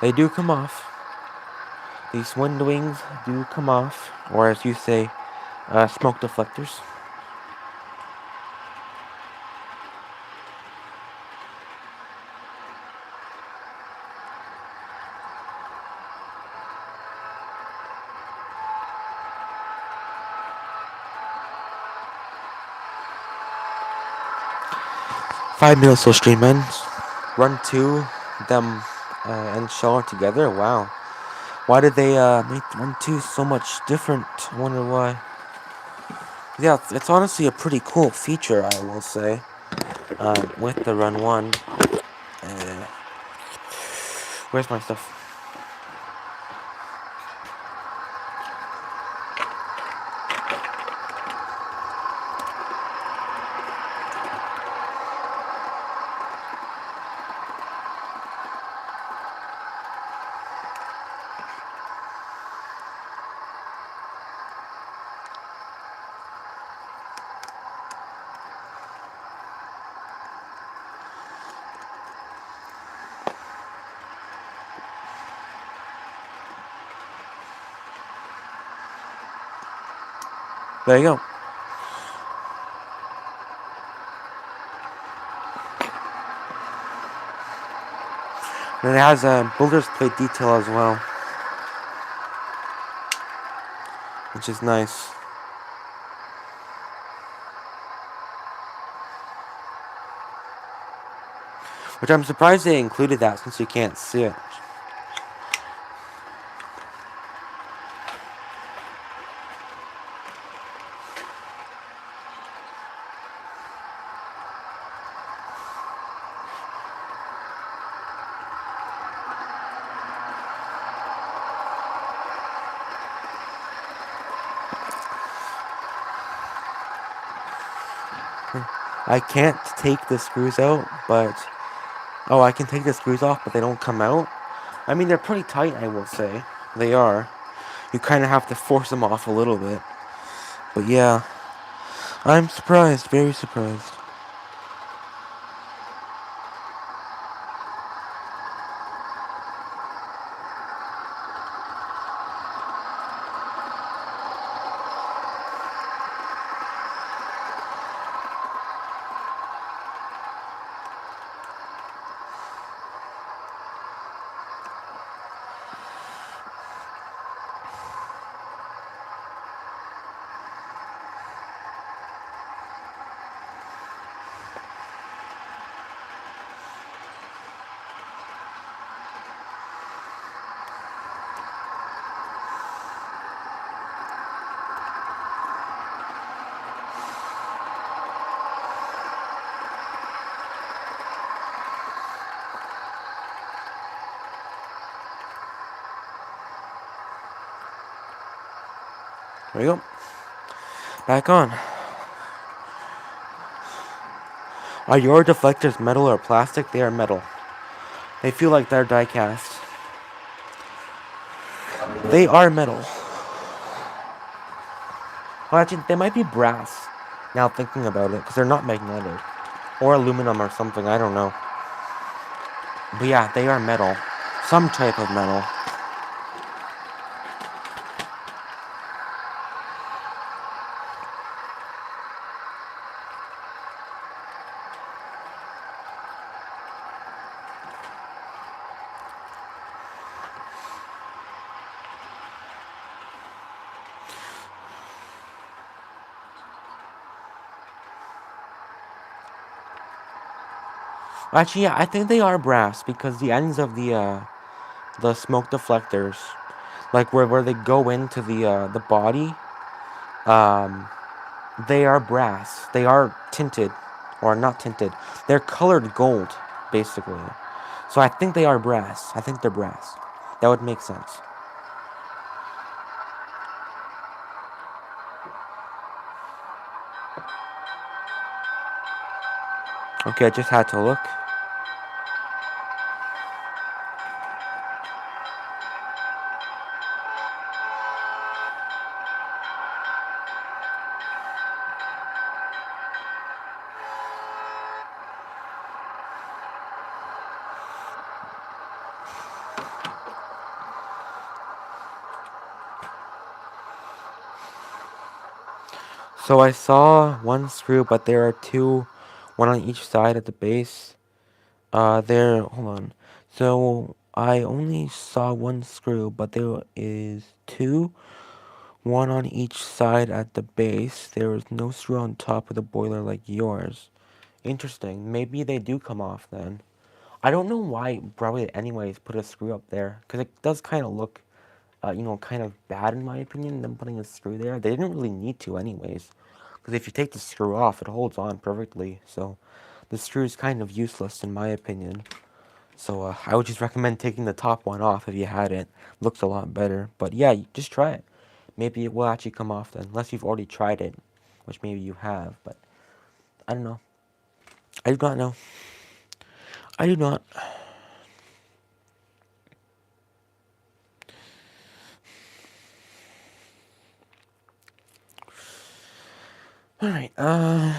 Speaker 1: They do come off. These wind wings do come off, or as you say, smoke deflectors. Five minutes till stream ends. Run 2, them and Shaw together. Wow. Why did they make Run 2 so much different? I wonder why. Yeah, it's honestly a pretty cool feature, I will say. With the Run 1. Where's my stuff? There you go. And it has a builder's plate detail as well, which is nice. Which I'm surprised they included that since you can't see it. I can't take the screws out, but... Oh, I can take the screws off, but they don't come out? I mean, they're pretty tight, I will say. They are. You kind of have to force them off a little bit. But yeah. I'm surprised. Very surprised. There we go. Back on. Are your deflectors metal or plastic? They are metal. They feel like they're die cast. They are metal. Well, actually, they might be brass. Now thinking about it, because they're not magnetic. or aluminum or something, I don't know. But yeah, they are metal. Some type of metal. Actually, yeah, I think they are brass because the ends of the smoke deflectors, like where they go into the body, um, they are brass. They are tinted, or not tinted. They're colored gold, basically. So I think they are brass. I think they're brass. That would make sense. Okay, I just had to look. So I saw one screw, but there are two, one on each side at the base. Hold on. So I only saw one screw, but there is two, one on each side at the base. There is no screw on top of the boiler like yours. Interesting. Maybe they do come off then. I don't know why Broadway anyways put a screw up there, because it does kind of look, kind of bad in my opinion, them putting a screw there. They didn't really need to anyways, because if you take the screw off, it holds on perfectly, so the screw is kind of useless in my opinion. So I would just recommend taking the top one off if you had it. Looks a lot better, but yeah, just try it. Maybe it will actually come off then, unless you've already tried it, which maybe you have, but I don't know. I do not know. I do not. Alright, yeah,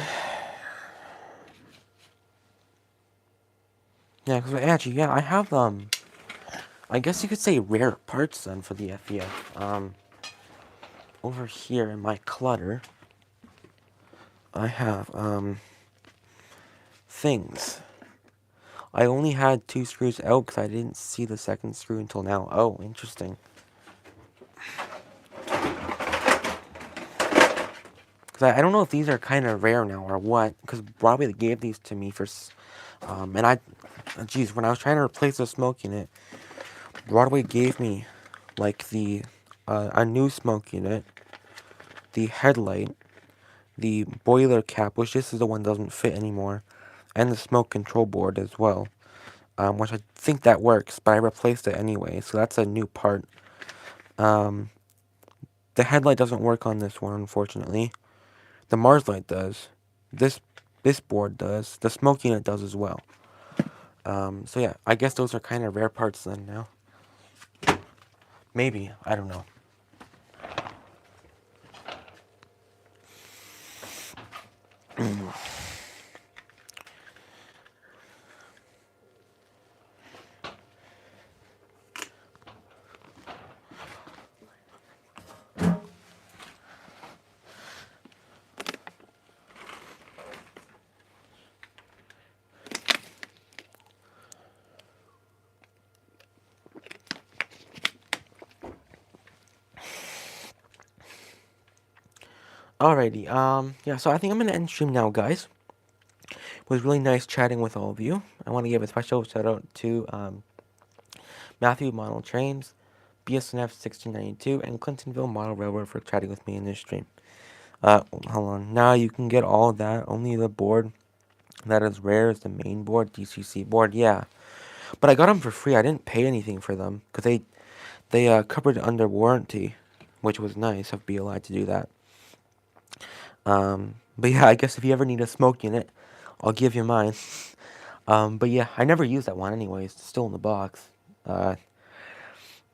Speaker 1: because actually, yeah, I have, I guess you could say rare parts then for the FEF. Over here in my clutter, I have, things. I only had two screws out because I didn't see the second screw until now. Oh, interesting. Because I don't know if these are kind of rare now or what, because Broadway gave these to me for, and geez, when I was trying to replace the smoke unit, Broadway gave me, like, a new smoke unit, the headlight, the boiler cap, which this is the one that doesn't fit anymore, and the smoke control board as well, which I think that works, but I replaced it anyway, so that's a new part. The headlight doesn't work on this one, unfortunately. The Mars light does. This board does. The smoke unit does as well. So yeah, I guess those are kind of rare parts then now. Maybe, I don't know. Alrighty, yeah, so I think I'm gonna end stream now, guys. It was really nice chatting with all of you. I want to give a special shout out to, Matthew Model Trains, BSNF 1692, and Clintonville Model Railroad for chatting with me in this stream. Hold on. Now you can get all of that. Only the board that is rare is the main board, DCC board, yeah. But I got them for free. I didn't pay anything for them, because they covered it under warranty, which was nice of BLI to do that. But yeah, I guess if you ever need a smoke unit, I'll give you mine. But yeah, I never used that one anyways. It's still in the box.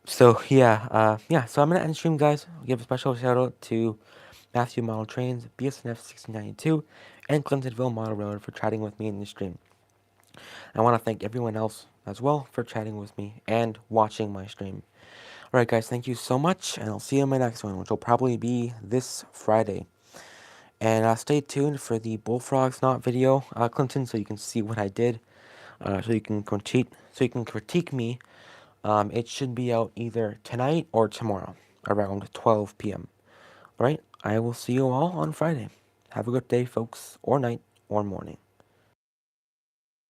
Speaker 1: So yeah, so I'm gonna end stream, guys. I'll give a special shout out to Matthew Model Trains, BSNF 1692, and Clintonville Model Road for chatting with me in the stream. I want to thank everyone else as well for chatting with me and watching my stream. Alright guys, thank you so much, and I'll see you in my next one, which will probably be this Friday. And stay tuned for the Bullfrogs Not video, Clinton, so you can see what I did, so you can critique me. It should be out either tonight or tomorrow, around 12 p.m. Alright, I will see you all on Friday. Have a good day, folks, or night, or morning.